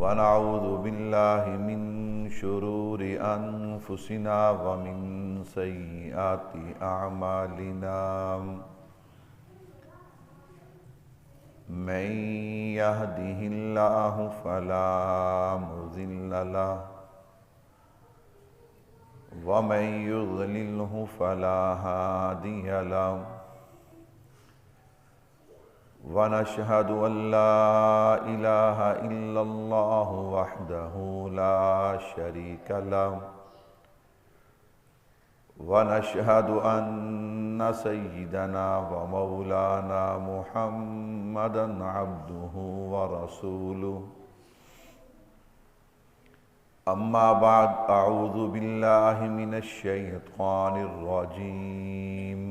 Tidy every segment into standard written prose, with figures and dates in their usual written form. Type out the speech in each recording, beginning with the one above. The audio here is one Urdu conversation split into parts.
ونعوذ بالله من شرور أنفسنا ومن سيئات أعمالنا من يهده الله فلا مضل له ومن يضلله فلا هادي له ونشهد أن لا إله إلا الله وحده لا شريك له ونشهد أن سيدنا ومولانا محمدا عبده ورسوله أما بعد أعوذ بالله من الشيطان الرجيم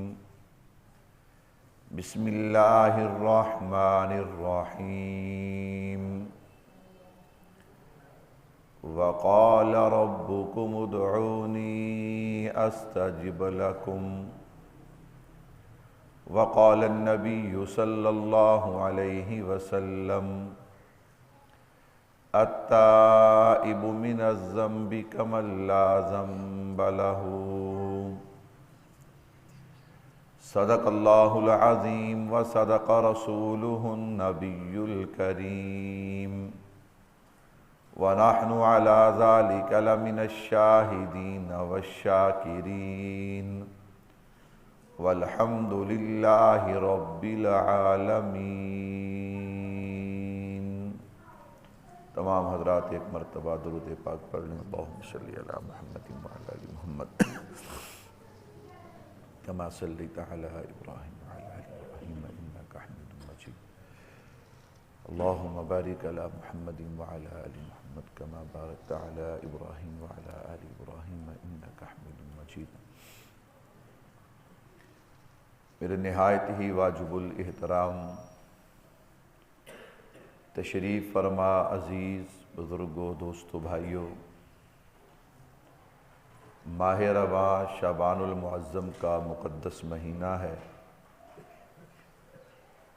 بسم الله الرحمن الرحيم وقال ربكم ادعوني أستجب لكم وقال النبي صلى الله عليه وسلم التائب من الذنب كمن لا ذنب له صدق الله العظيم وصدق رسوله النبي الكريم ونحن على ذلك لمن الشاهدين والشاكرين والحمد لله رب العالمين۔ تمام حضرات ایک مرتبہ درود پاک پڑھ لیں۔ اللہم صلی علی محمد وعلی آل محمد كما صليت على إبراهيم وعلى آل إبراهيم إنك حميد مجيد اللهم بارك على محمد وعلى آل محمد كما باركت على إبراهيم وعلى آل إبراهيم إنك حميد مجيد۔ میرے نہایت ہی واجب الاحترام تشریف فرما عزیز بزرگوں، دوستو، بھائیوں، ماہ رواں شعبان المعظم کا مقدس مہینہ ہے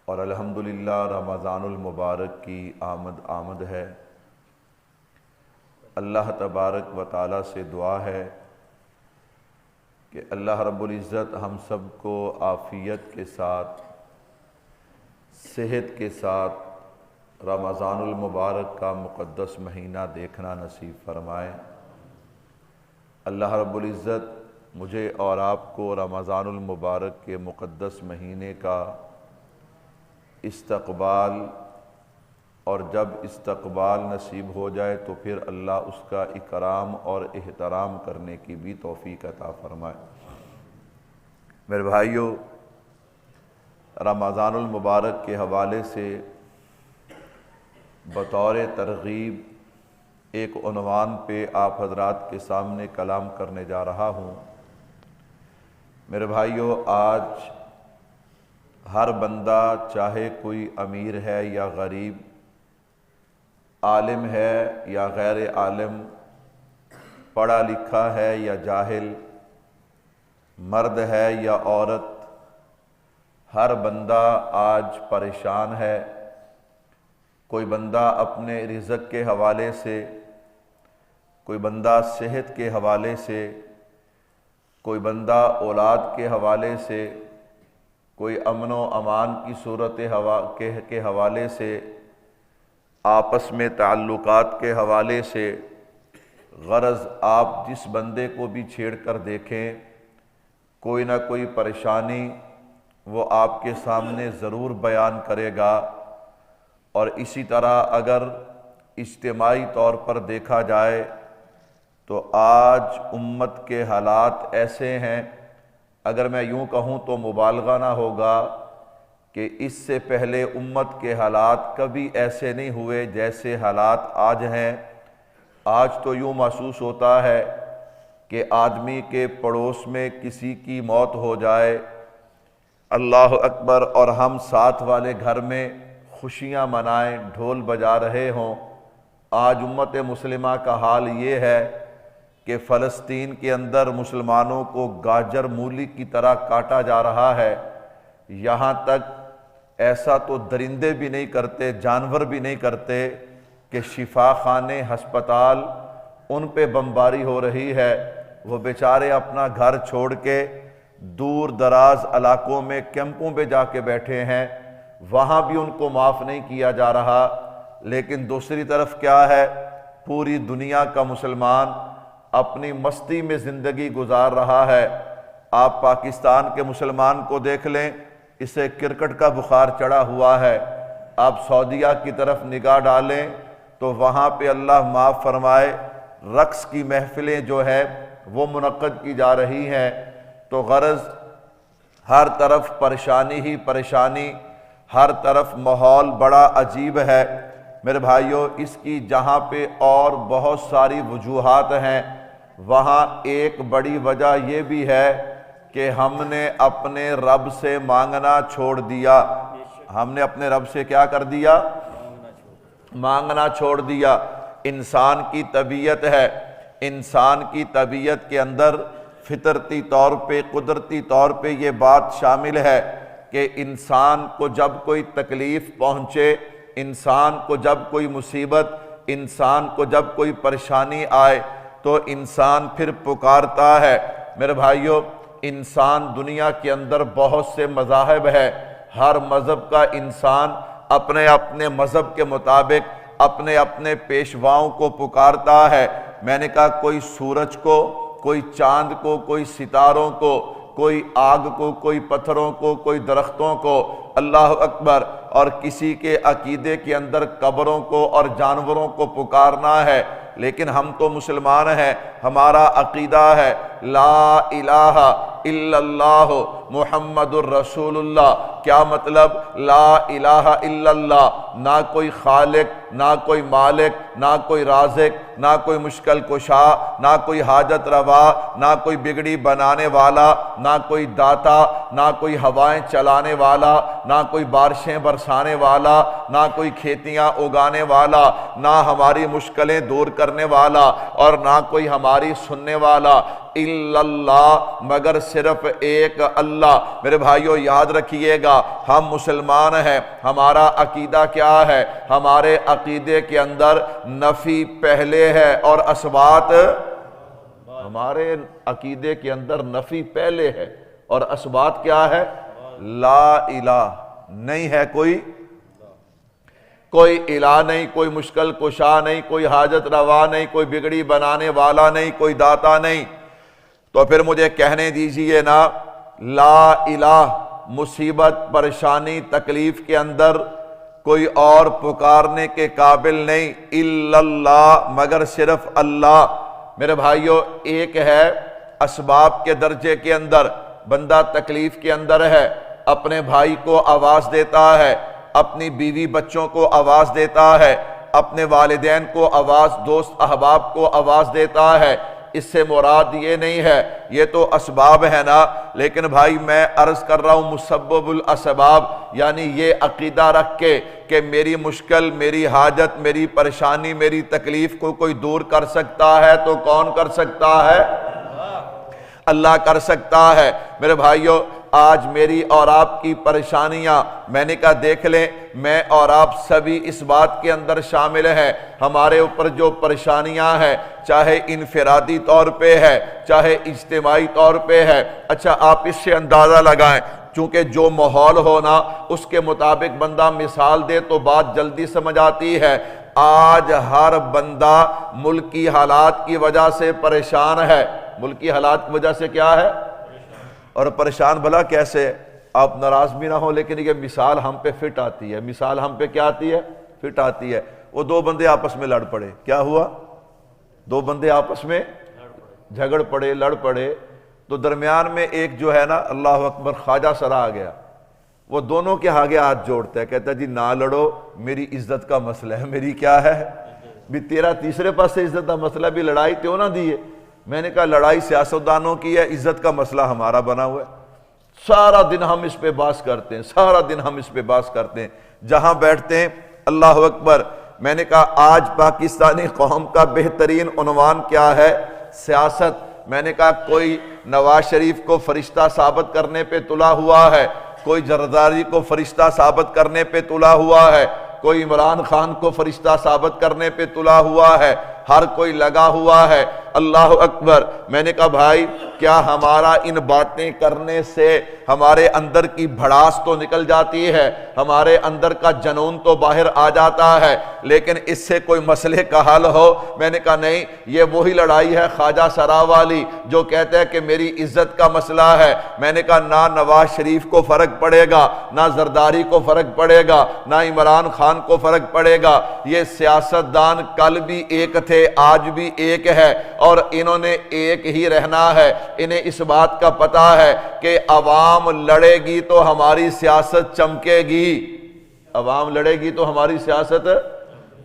اور الحمدللہ رمضان المبارک کی آمد ہے۔ اللہ تبارک و تعالیٰ سے دعا ہے کہ اللہ رب العزت ہم سب کو عافیت کے ساتھ، صحت کے ساتھ رمضان المبارک کا مقدس مہینہ دیکھنا نصیب فرمائے۔ اللہ رب العزت مجھے اور آپ کو رمضان المبارک کے مقدس مہینے کا استقبال، اور جب استقبال نصیب ہو جائے تو پھر اللہ اس کا اکرام اور احترام کرنے کی بھی توفیق عطا فرمائے۔ میرے بھائیوں، رمضان المبارک کے حوالے سے بطور ترغیب ایک عنوان پہ آپ حضرات کے سامنے کلام کرنے جا رہا ہوں۔ میرے بھائیوں، آج ہر بندہ، چاہے کوئی امیر ہے یا غریب، عالم ہے یا غیر عالم، پڑھا لکھا ہے یا جاہل، مرد ہے یا عورت، ہر بندہ آج پریشان ہے۔ کوئی بندہ اپنے رزق کے حوالے سے، کوئی بندہ صحت کے حوالے سے، کوئی بندہ اولاد کے حوالے سے، کوئی امن و امان کی صورت کے حوالے سے، آپس میں تعلقات کے حوالے سے، غرض آپ جس بندے کو بھی چھیڑ کر دیکھیں، کوئی نہ کوئی پریشانی وہ آپ کے سامنے ضرور بیان کرے گا۔ اور اسی طرح اگر اجتماعی طور پر دیکھا جائے تو آج امت کے حالات ایسے ہیں، اگر میں یوں کہوں تو مبالغہ نہ ہوگا کہ اس سے پہلے امت کے حالات کبھی ایسے نہیں ہوئے جیسے حالات آج ہیں۔ آج تو یوں محسوس ہوتا ہے کہ آدمی کے پڑوس میں کسی کی موت ہو جائے، اللہ اکبر، اور ہم ساتھ والے گھر میں خوشیاں منائیں، ڈھول بجا رہے ہوں۔ آج امت مسلمہ کا حال یہ ہے کہ فلسطین کے اندر مسلمانوں کو گاجر مولی کی طرح کاٹا جا رہا ہے۔ یہاں تک ایسا تو درندے بھی نہیں کرتے، جانور بھی نہیں کرتے کہ شفا خانے ہسپتال ان پہ بمباری ہو رہی ہے، وہ بیچارے اپنا گھر چھوڑ کے دور دراز علاقوں میں کیمپوں پہ جا کے بیٹھے ہیں، وہاں بھی ان کو معاف نہیں کیا جا رہا۔ لیکن دوسری طرف کیا ہے، پوری دنیا کا مسلمان اپنی مستی میں زندگی گزار رہا ہے۔ آپ پاکستان کے مسلمان کو دیکھ لیں، اسے کرکٹ کا بخار چڑھا ہوا ہے۔ آپ سعودیہ کی طرف نگاہ ڈالیں تو وہاں پہ اللہ معاف فرمائے رقص کی محفلیں جو ہے وہ منعقد کی جا رہی ہیں۔ تو غرض ہر طرف پریشانی ہی پریشانی، ہر طرف ماحول بڑا عجیب ہے میرے بھائیوں۔ اس کی جہاں پہ اور بہت ساری وجوہات ہیں، وہاں ایک بڑی وجہ یہ بھی ہے کہ ہم نے اپنے رب سے مانگنا چھوڑ دیا۔ ہم نے اپنے رب سے کیا کر دیا؟ مانگنا چھوڑ دیا۔ انسان کی طبیعت ہے، انسان کی طبیعت کے اندر فطرتی طور پہ، قدرتی طور پہ یہ بات شامل ہے کہ انسان کو جب کوئی تکلیف پہنچے، انسان کو جب کوئی مصیبت، انسان کو جب کوئی پریشانی آئے تو انسان پھر پکارتا ہے۔ میرے بھائیوں، انسان دنیا کے اندر بہت سے مذاہب ہے، ہر مذہب کا انسان اپنے اپنے مذہب کے مطابق اپنے اپنے پیشواؤں کو پکارتا ہے۔ میں نے کہا کوئی سورج کو، کوئی چاند کو، کوئی ستاروں کو، کوئی آگ کو، کوئی پتھروں کو، کوئی درختوں کو، اللہ اکبر، اور کسی کے عقیدے کے اندر قبروں کو اور جانوروں کو پکارنا ہے۔ لیکن ہم تو مسلمان ہیں، ہمارا عقیدہ ہے لا الہ الا اللہ محمد الرسول اللہ۔ کیا مطلب؟ لا الہ الا اللہ، نہ کوئی خالق، نہ کوئی مالک، نہ کوئی رازق، نہ کوئی مشکل کشا، نہ کوئی حاجت روا، نہ کوئی بگڑی بنانے والا، نہ کوئی داتا، نہ کوئی ہوائیں چلانے والا، نہ کوئی بارشیں برسانے والا، نہ کوئی کھیتیاں اگانے والا، نہ ہماری مشکلیں دور کرنے والا، اور نہ کوئی ہماری سننے والا، الا اللہ، مگر صرف ایک اللہ۔ میرے بھائیو یاد رکھیے گا، ہم مسلمان ہیں، ہمارا عقیدہ کیا ہے؟ ہمارے عقیدے کے اندر نفی پہلے ہے اور اثبات، ہمارے عقیدے کے اندر نفی پہلے ہے اور اثبات کیا ہے؟ لا الہ، نہیں ہے کوئی الہ نہیں، کوئی مشکل کشا نہیں، کوئی حاجت روا نہیں، کوئی بگڑی بنانے والا نہیں، کوئی داتا نہیں۔ تو پھر مجھے کہنے دیجئے نا، لا الہ، مصیبت، پریشانی، تکلیف کے اندر کوئی اور پکارنے کے قابل نہیں، الا اللہ، مگر صرف اللہ۔ میرے بھائیو، ایک ہے اسباب کے درجے کے اندر، بندہ تکلیف کے اندر ہے، اپنے بھائی کو آواز دیتا ہے، اپنی بیوی بچوں کو آواز دیتا ہے، اپنے والدین کو آواز، دوست احباب کو آواز دیتا ہے۔ اس سے مراد یہ نہیں ہے، یہ تو اسباب ہے نا، لیکن بھائی میں عرض کر رہا ہوں مسبب الاسباب، یعنی یہ عقیدہ رکھ کے کہ میری مشکل، میری حاجت، میری پریشانی، میری تکلیف کو کوئی دور کر سکتا ہے تو کون کر سکتا ہے؟ اللہ کر سکتا ہے۔ میرے بھائیو، آج میری اور آپ کی پریشانیاں، میں نے کہا دیکھ لیں، میں اور آپ سبھی اس بات کے اندر شامل ہیں، ہمارے اوپر جو پریشانیاں ہیں، چاہے انفرادی طور پہ ہے، چاہے اجتماعی طور پہ ہے۔ اچھا آپ اس سے اندازہ لگائیں، چونکہ جو ماحول ہونا اس کے مطابق بندہ مثال دے تو بات جلدی سمجھ آتی ہے۔ آج ہر بندہ ملکی حالات کی وجہ سے پریشان ہے۔ ملکی حالات کی وجہ سے کیا ہے؟ اور پریشان بھلا کیسے؟ آپ ناراض بھی نہ ہو، لیکن یہ مثال ہم پہ فٹ آتی ہے۔ مثال ہم پہ کیا آتی ہے؟ فٹ آتی ہے۔ وہ دو بندے آپس میں لڑ پڑے، کیا ہوا؟ دو بندے آپس میں جھگڑ پڑے، لڑ پڑے، تو درمیان میں ایک جو ہے نا، اللہ اکبر، خواجہ سرا آ گیا۔ وہ دونوں کے آگے ہاتھ جوڑتا ہے، کہتا ہے جی نہ لڑو، میری عزت کا مسئلہ ہے۔ میری کیا ہے؟ بھی تیرا تیسرے پاس سے عزت کا مسئلہ، بھی لڑائی کیوں نہ دی ہے؟ میں نے کہا لڑائی سیاستدانوں کی ہے، عزت کا مسئلہ ہمارا بنا ہوا ہے۔ سارا دن ہم اس پہ بحث کرتے ہیں، سارا دن ہم اس پہ بحث کرتے ہیں، جہاں بیٹھتے ہیں۔ اللہ اکبر۔ میں نے کہا آج پاکستانی قوم کا بہترین عنوان کیا ہے؟ سیاست۔ میں نے کہا کوئی نواز شریف کو فرشتہ ثابت کرنے پہ تلا ہوا ہے، کوئی زرداری کو فرشتہ ثابت کرنے پہ تلا ہوا ہے، کوئی عمران خان کو فرشتہ ثابت کرنے پہ تلا ہوا ہے، ہر کوئی لگا ہوا ہے۔ اللہ اکبر۔ میں نے کہا بھائی کیا ہمارا ان باتیں کرنے سے ہمارے اندر کی بھڑاس تو نکل جاتی ہے، ہمارے اندر کا جنون تو باہر آ جاتا ہے، لیکن اس سے کوئی مسئلے کا حل ہو؟ میں نے کہا نہیں، یہ وہی لڑائی ہے خواجہ سرا والی جو کہتے ہیں کہ میری عزت کا مسئلہ ہے۔ میں نے کہا نہ نواز شریف کو فرق پڑے گا، نہ زرداری کو فرق پڑے گا، نہ عمران خان کو فرق پڑے گا۔ یہ سیاستدان کل بھی ایک تھے، آج بھی ایک ہے، اور انہوں نے ایک ہی رہنا ہے۔ انہیں اس بات کا پتہ ہے کہ عوام لڑے گی تو ہماری سیاست چمکے گی، عوام لڑے گی تو ہماری سیاست،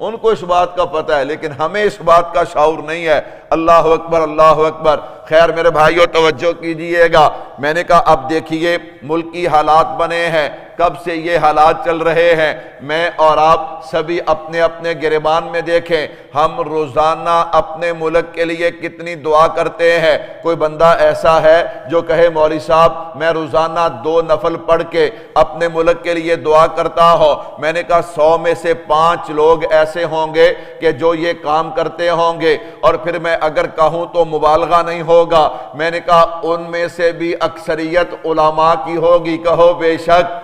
ان کو اس بات کا پتہ ہے، لیکن ہمیں اس بات کا شعور نہیں ہے۔ اللہ اکبر، اللہ اکبر۔ خیر میرے بھائیو توجہ کیجئے گا۔ میں نے کہا اب دیکھیے ملکی حالات بنے ہیں، کب سے یہ حالات چل رہے ہیں، میں اور آپ سبھی اپنے اپنے گریبان میں دیکھیں۔ ہم روزانہ اپنے ملک کے لیے کتنی دعا کرتے ہیں۔ کوئی بندہ ایسا ہے جو کہے مولوی صاحب میں روزانہ 2 نفل پڑھ کے اپنے ملک کے لیے دعا کرتا ہوں؟ میں نے کہا 100 میں سے 5 لوگ ایسے ہوں گے کہ جو یہ کام کرتے ہوں گے، اور پھر میں اگر کہوں تو مبالغہ نہیں ہوگا۔ میں نے کہا ان میں سے بھی اکثریت علماء کی ہوگی، کہو بے شک۔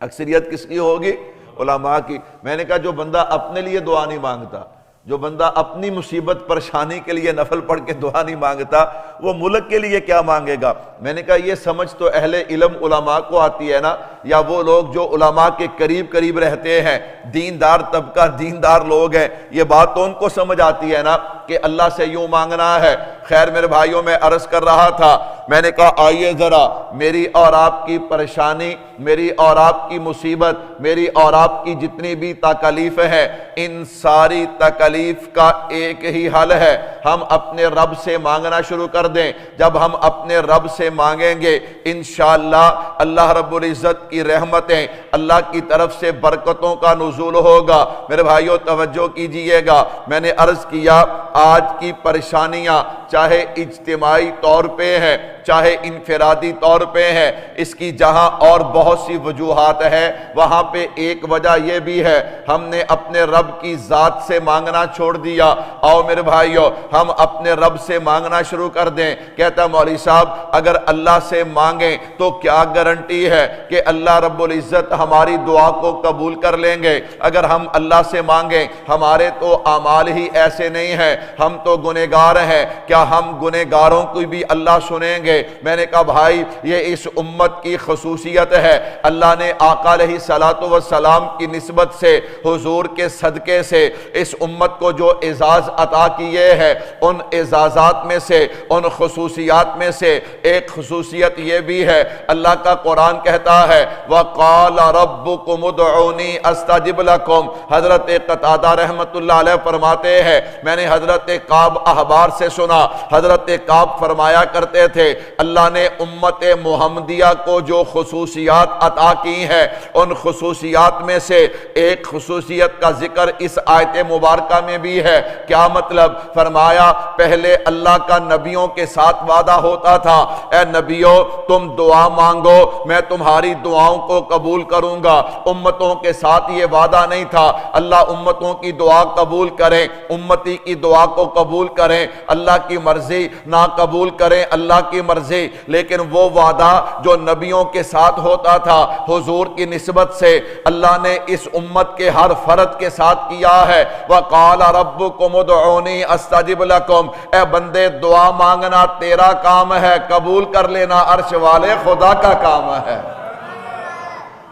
اکثریت کس کی ہوگی؟ علماء کی۔ میں نے کہا جو بندہ اپنے لیے دعا نہیں مانگتا، جو بندہ اپنی مصیبت پریشانی کے لیے نفل پڑھ کے دعا نہیں مانگتا، وہ ملک کے لیے کیا مانگے گا؟ میں نے کہا یہ سمجھ تو اہل علم علماء کو آتی ہے نا، یا وہ لوگ جو علماء کے قریب قریب رہتے ہیں، دیندار طبقہ، دیندار لوگ ہیں، یہ بات تو ان کو سمجھ آتی ہے نا کہ اللہ سے یوں مانگنا ہے۔ خیر میرے بھائیوں میں عرض کر رہا تھا، میں نے کہا آئیے ذرا میری اور آپ کی پریشانی، میری اور آپ کی مصیبت، میری اور آپ کی جتنی بھی تکالیف ہیں، ان ساری تکالیف کا ایک ہی حل ہے، ہم اپنے رب سے مانگنا شروع کر دیں۔ جب ہم اپنے رب سے مانگیں گے انشاءاللہ اللہ رب العزت کی رحمتیں، اللہ کی طرف سے برکتوں کا نزول ہوگا۔ میرے بھائیوں توجہ کیجئے گا، میں نے عرض کیا آج کی پریشانیاں چاہے اجتماعی طور پہ ہے چاہے انفرادی طور پہ ہے، اس کی جہاں اور بہت سی وجوہات ہے، وہاں پہ ایک وجہ یہ بھی ہے ہم نے اپنے رب کی ذات سے مانگنا چھوڑ دیا۔ آؤ میرے بھائیو ہم اپنے رب سے مانگنا شروع کر دیں۔ کہتا مولوی صاحب اگر اللہ سے مانگیں تو کیا گارنٹی ہے کہ اللہ رب العزت ہماری دعا کو قبول کر لیں گے؟ اگر ہم اللہ سے مانگیں، ہمارے تو اعمال ہی ایسے نہیں ہیں، ہم تو گنہگار ہیں، کیا ہم گنہگاروں کو بھی اللہ سنیں گے؟ میں نے کہا بھائی یہ اس امت کی خصوصیت ہے، اللہ نے آقا علیہ السلام کی نسبت سے، حضور کے صدقے سے اس امت کو جو اعزاز عطا کیے ہیں، ان اعزازات میں سے، ان خصوصیات میں سے ایک خصوصیت یہ بھی ہے، اللہ کا قرآن کہتا ہے وَقَالَ رَبُّكُمُ ادْعُونِي أَسْتَجِبْ لَكُمْ۔ حضرت قتادہ رحمت اللہ علیہ فرماتے ہیں میں نے حضرت کعب احبار سے سنا، حضرت کعب فرمایا کرتے تھے اللہ نے امت محمدیہ کو جو خصوصیات عطا کی ہیں، ان خصوصیات میں سے ایک خصوصیت کا ذکر اس آیت مبارکہ میں بھی ہے۔ کیا مطلب؟ فرمایا پہلے اللہ کا نبیوں کے ساتھ وعدہ ہوتا تھا، اے نبیوں تم دعا مانگو میں تمہاری دعاؤں کو قبول کروں گا۔ امتوں کے ساتھ یہ وعدہ نہیں تھا اللہ امتوں کی دعا قبول کریں، امتی کی دعا کو قبول کریں، اللہ کی مرضی نہ قبول کریں اللہ کی مرضی، لیکن وہ وعدہ جو نبیوں کے ساتھ ہوتا تھا حضور کی نسبت سے اللہ نے اس امت کے ہر فرد کے ساتھ کیا ہے۔ وَقَالَ رَبُّكُمُ ادْعُونِي أَسْتَجِبْ لَكُمْ۔ اے بندے دعا مانگنا تیرا کام ہے، قبول کر لینا عرش والے خدا کا کام ہے۔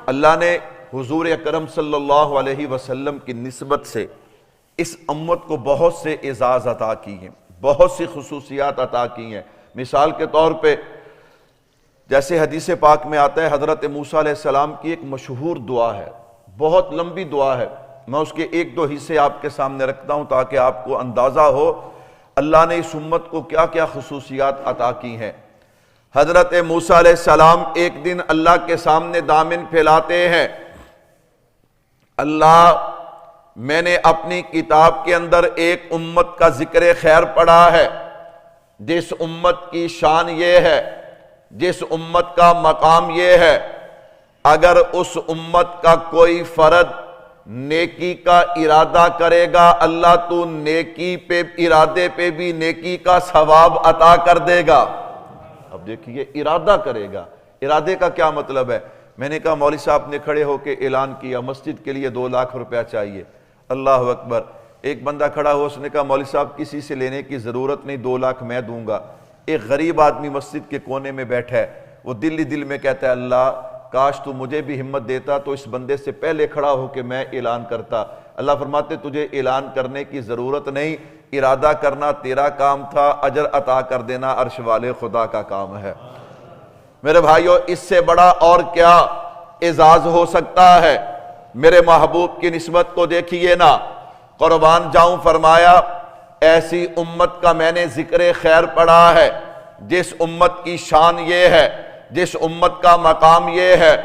اللہ نے حضور اکرم صلی اللہ علیہ وسلم کی نسبت سے اس امت کو بہت سے اعزاز عطا کی ہیں، بہت سی خصوصیات عطا کی ہیں۔ مثال کے طور پہ جیسے حدیث پاک میں آتا ہے حضرت موسیٰ علیہ السلام کی ایک مشہور دعا ہے، بہت لمبی دعا ہے، میں اس کے 1-2 حصے آپ کے سامنے رکھتا ہوں تاکہ آپ کو اندازہ ہو اللہ نے اس امت کو کیا کیا خصوصیات عطا کی ہیں۔ حضرت موسیٰ علیہ السلام ایک دن اللہ کے سامنے دامن پھیلاتے ہیں، اللہ میں نے اپنی کتاب کے اندر ایک امت کا ذکر خیر پڑھا ہے جس امت کی شان یہ ہے، جس امت کا مقام یہ ہے، اگر اس امت کا کوئی فرد نیکی کا ارادہ کرے گا اللہ تو نیکی پہ ارادے پہ بھی نیکی کا ثواب عطا کر دے گا۔ اب دیکھیے ارادہ کرے گا، ارادے کا کیا مطلب ہے؟ میں نے کہا مولوی صاحب نے کھڑے ہو کے اعلان کیا مسجد کے لیے 2 لاکھ روپیہ چاہیے، اللہ اکبر۔ ایک بندہ کھڑا ہو، اس نے کہا مولوی صاحب کسی سے لینے کی ضرورت نہیں، 2 لاکھ میں دوں گا۔ ایک غریب آدمی مسجد کے کونے میں بیٹھا ہے، وہ دل ہی دل میں کہتا ہے اللہ کاش تو مجھے بھی ہمت دیتا تو اس بندے سے پہلے کھڑا ہو کے میں اعلان کرتا۔ اللہ فرماتے تجھے اعلان کرنے کی ضرورت نہیں، ارادہ کرنا تیرا کام تھا، اجر عطا کر دینا عرش والے خدا کا کام ہے۔ میرے بھائیو اس سے بڑا اور کیا اعزاز ہو سکتا ہے؟ میرے محبوب کی نسبت کو دیکھیے نا، قربان جاؤں فرمایا ایسی امت کا میں نے ذکر خیر پڑھا ہے جس امت کی شان یہ ہے، جس امت کا مقام یہ ہے،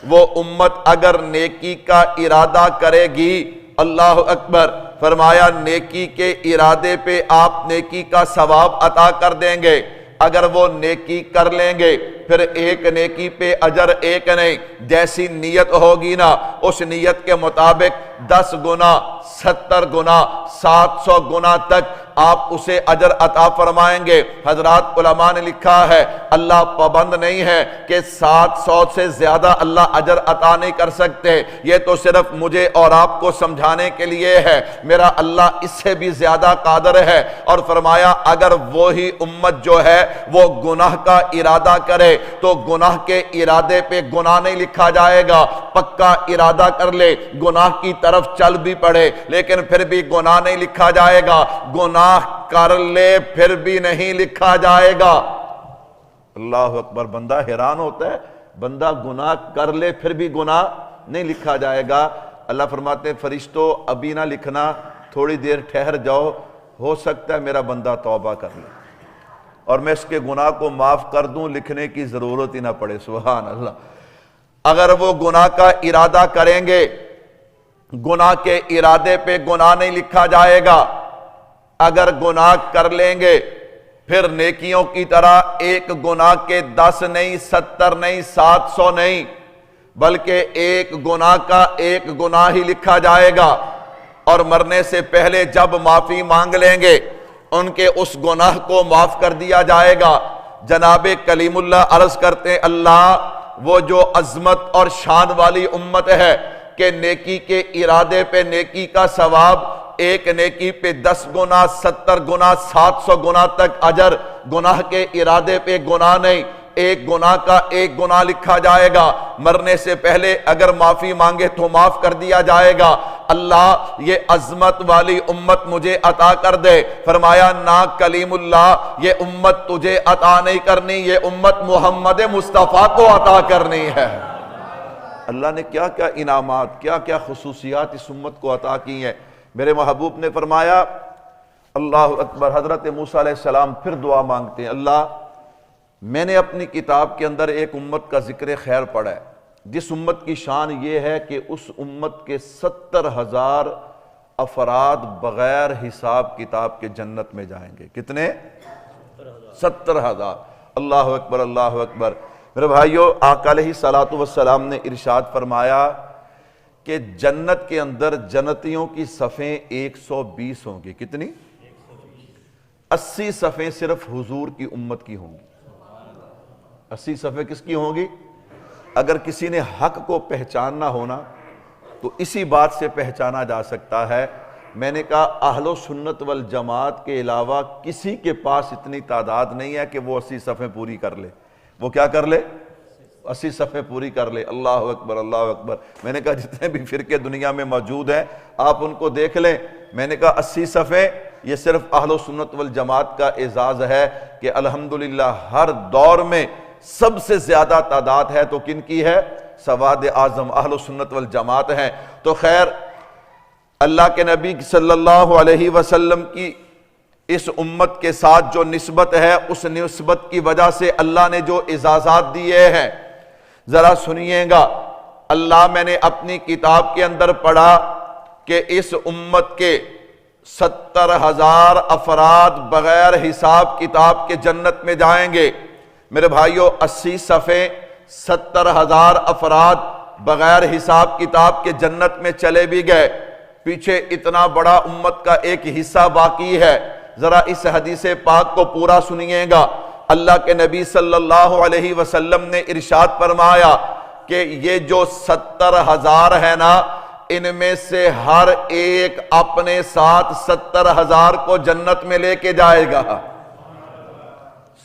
وہ امت اگر نیکی کا ارادہ کرے گی، اللہ اکبر، فرمایا نیکی کے ارادے پہ آپ نیکی کا ثواب عطا کر دیں گے۔ اگر وہ نیکی کر لیں گے پھر ایک نیکی پہ اجر ایک نہیں، جیسی نیت ہوگی نا اس نیت کے مطابق 10 گنا 70 گنا 700 گنا تک آپ اسے اجر عطا فرمائیں گے۔ حضرات علماء نے لکھا ہے اللہ پابند نہیں ہے کہ 700 سے زیادہ اللہ اجر عطا نہیں کر سکتے، یہ تو صرف مجھے اور آپ کو سمجھانے کے لیے ہے، میرا اللہ اس سے بھی زیادہ قادر ہے۔ اور فرمایا اگر وہی امت جو ہے وہ گناہ کا ارادہ کرے تو گناہ کے ارادے پہ گناہ نہیں لکھا جائے گا، پکا ارادہ کر لے گناہ کی طرف چل بھی پڑے لیکن پھر بھی گناہ نہیں لکھا جائے گا، گناہ کر لے پھر بھی نہیں لکھا جائے گا۔ اللہ اکبر، بندہ حیران ہوتا ہے، بندہ گناہ کر لے پھر بھی گناہ نہیں لکھا جائے گا۔ اللہ فرماتے ہیں فرشتوں ابھی نہ لکھنا، تھوڑی دیر ٹھہر جاؤ، ہو سکتا ہے میرا بندہ توبہ کر لے اور میں اس کے گناہ کو معاف کر دوں، لکھنے کی ضرورت ہی نہ پڑے۔ سبحان اللہ۔ اگر وہ گناہ کا ارادہ کریں گے، گناہ کے ارادے پہ گناہ نہیں لکھا جائے گا، اگر گناہ کر لیں گے پھر نیکیوں کی طرح ایک گناہ کے 10 نہیں 70 نہیں 700 نہیں بلکہ ایک گناہ کا ایک گناہ ہی لکھا جائے گا، اور مرنے سے پہلے جب معافی مانگ لیں گے ان کے اس گناہ کو معاف کر دیا جائے گا۔ جناب کلیم اللہ عرض کرتے ہیں اللہ وہ جو عظمت اور شان والی امت ہے کہ نیکی کے ارادے پہ نیکی کا ثواب، ایک نیکی پہ 10 گنا 70 گنا 700 گنا تک اجر، گناہ کے ارادے پہ گناہ نہیں، ایک گناہ کا ایک گناہ لکھا جائے گا، مرنے سے پہلے اگر معافی مانگے تو معاف کر دیا جائے گا۔ اللہ یہ عظمت والی امت مجھے عطا کر دے۔ فرمایا نا کلیم اللہ یہ امت تجھے عطا نہیں کرنی، یہ امت محمد مصطفیٰ کو عطا کرنی ہے۔ اللہ نے کیا کیا انعامات، کیا کیا خصوصیات اس امت کو عطا کی ہیں۔ میرے محبوب نے فرمایا اللہ اکبر، حضرت موسیٰ علیہ السلام پھر دعا مانگتے ہیں اللہ میں نے اپنی کتاب کے اندر ایک امت کا ذکر خیر پڑھا ہے جس امت کی شان یہ ہے کہ اس امت کے 70,000 افراد بغیر حساب کتاب کے جنت میں جائیں گے۔ کتنے؟ 70,000۔ اللہ اکبر اللہ اکبر۔ میرے بھائیو آقا علیہ الصلوۃ والسلام نے ارشاد فرمایا کہ جنت کے اندر جنتیوں کی صفیں 120 ہوں گی۔ کتنی؟ 80 صفیں صرف حضور کی امت کی ہوں گی۔ 80 صفیں کس کی ہوں گی؟ اگر کسی نے حق کو پہچاننا ہونا تو اسی بات سے پہچانا جا سکتا ہے۔ میں نے کہا اہل و سنت والجماعت کے علاوہ کسی کے پاس اتنی تعداد نہیں ہے کہ وہ 80 صفیں پوری کر لے۔ وہ کیا کر لے؟ 80 صفیں پوری کر لے۔ اللہ اکبر اللہ اکبر۔ میں نے کہا جتنے بھی فرقے دنیا میں موجود ہیں آپ ان کو دیکھ لیں۔ میں نے کہا 80 صفیں یہ صرف اہل و سنت والجماعت کا اعزاز ہے کہ الحمدللہ ہر دور میں سب سے زیادہ تعداد ہے تو کن کی ہے؟ سواد اعظم اہل سنت والجماعت ہیں۔ تو خیر اللہ کے نبی صلی اللہ علیہ وسلم کی اس امت کے ساتھ جو نسبت ہے اس نسبت کی وجہ سے اللہ نے جو اعزازات دیے ہیں ذرا سنیے گا۔ اللہ میں نے اپنی کتاب کے اندر پڑھا کہ اس امت کے 70,000 افراد بغیر حساب کتاب کے جنت میں جائیں گے۔ میرے بھائیو 80 صفیں 70,000 افراد بغیر حساب کتاب کے جنت میں چلے بھی گئے، پیچھے اتنا بڑا امت کا ایک حصہ باقی ہے۔ ذرا اس حدیث پاک کو پورا سنیے گا۔ اللہ کے نبی صلی اللہ علیہ وسلم نے ارشاد فرمایا کہ یہ جو 70,000 ہے نا، ان میں سے ہر ایک اپنے ساتھ 70,000 کو جنت میں لے کے جائے گا۔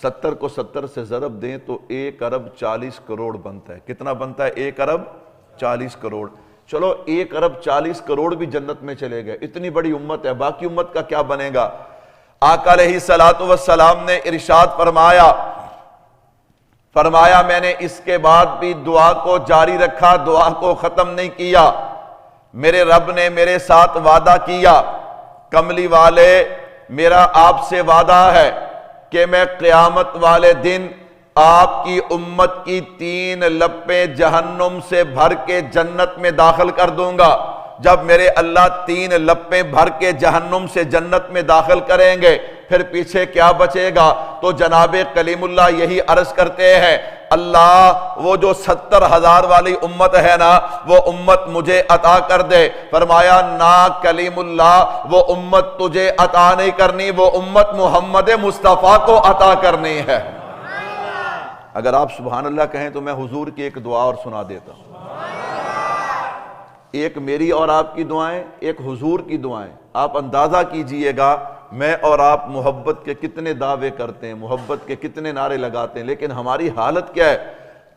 70 کو 70 سے ضرب دیں تو 1 ارب 40 کروڑ بنتا ہے۔ کتنا بنتا ہے؟ 1 ارب 40 کروڑ۔ چلو 1 ارب 40 کروڑ بھی جنت میں چلے گئے، اتنی بڑی امت ہے، باقی امت کا کیا بنے گا؟ آقا علیہ السلام نے ارشاد فرمایا میں نے اس کے بعد بھی دعا کو جاری رکھا، دعا کو ختم نہیں کیا۔ میرے رب نے میرے ساتھ وعدہ کیا، کملی والے میرا آپ سے وعدہ ہے کہ میں قیامت والے دن آپ کی امت کی 3 لپیں جہنم سے بھر کے جنت میں داخل کر دوں گا۔ جب میرے اللہ 3 لپیں بھر کے جہنم سے جنت میں داخل کریں گے، پھر پیچھے کیا بچے گا؟ تو جناب کلیم اللہ یہی عرض کرتے ہیں، اللہ وہ جو 70,000 والی امت ہے نا، وہ امت مجھے عطا کر دے۔ فرمایا نا کلیم اللہ، وہ امت تجھے عطا نہیں کرنی، وہ امت محمد مصطفیٰ کو عطا کرنی ہے۔ اگر آپ سبحان اللہ کہیں تو میں حضور کی ایک دعا اور سنا دیتا ہوں۔ ایک میری اور آپ کی دعائیں، ایک حضور کی دعائیں۔ آپ اندازہ کیجئے گا میں اور آپ محبت کے کتنے دعوے کرتے ہیں، محبت کے کتنے نعرے لگاتے ہیں، لیکن ہماری حالت کیا ہے؟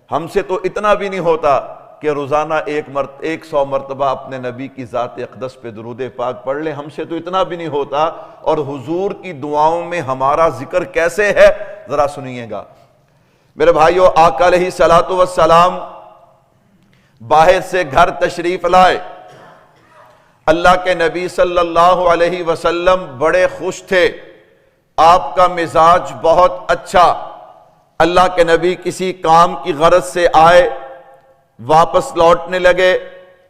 ہم سے تو اتنا بھی نہیں ہوتا کہ روزانہ 100 مرتبہ اپنے نبی کی ذات اقدس پہ درود پاک پڑھ لیں، ہم سے تو اتنا بھی نہیں ہوتا۔ اور حضور کی دعاؤں میں ہمارا ذکر کیسے ہے؟ ذرا سنیے گا میرے بھائیو۔ آقا علیہ السلام باہر سے گھر تشریف لائے، اللہ کے نبی صلی اللہ علیہ وسلم بڑے خوش تھے، آپ کا مزاج بہت اچھا۔ اللہ کے نبی کسی کام کی غرض سے آئے، واپس لوٹنے لگے،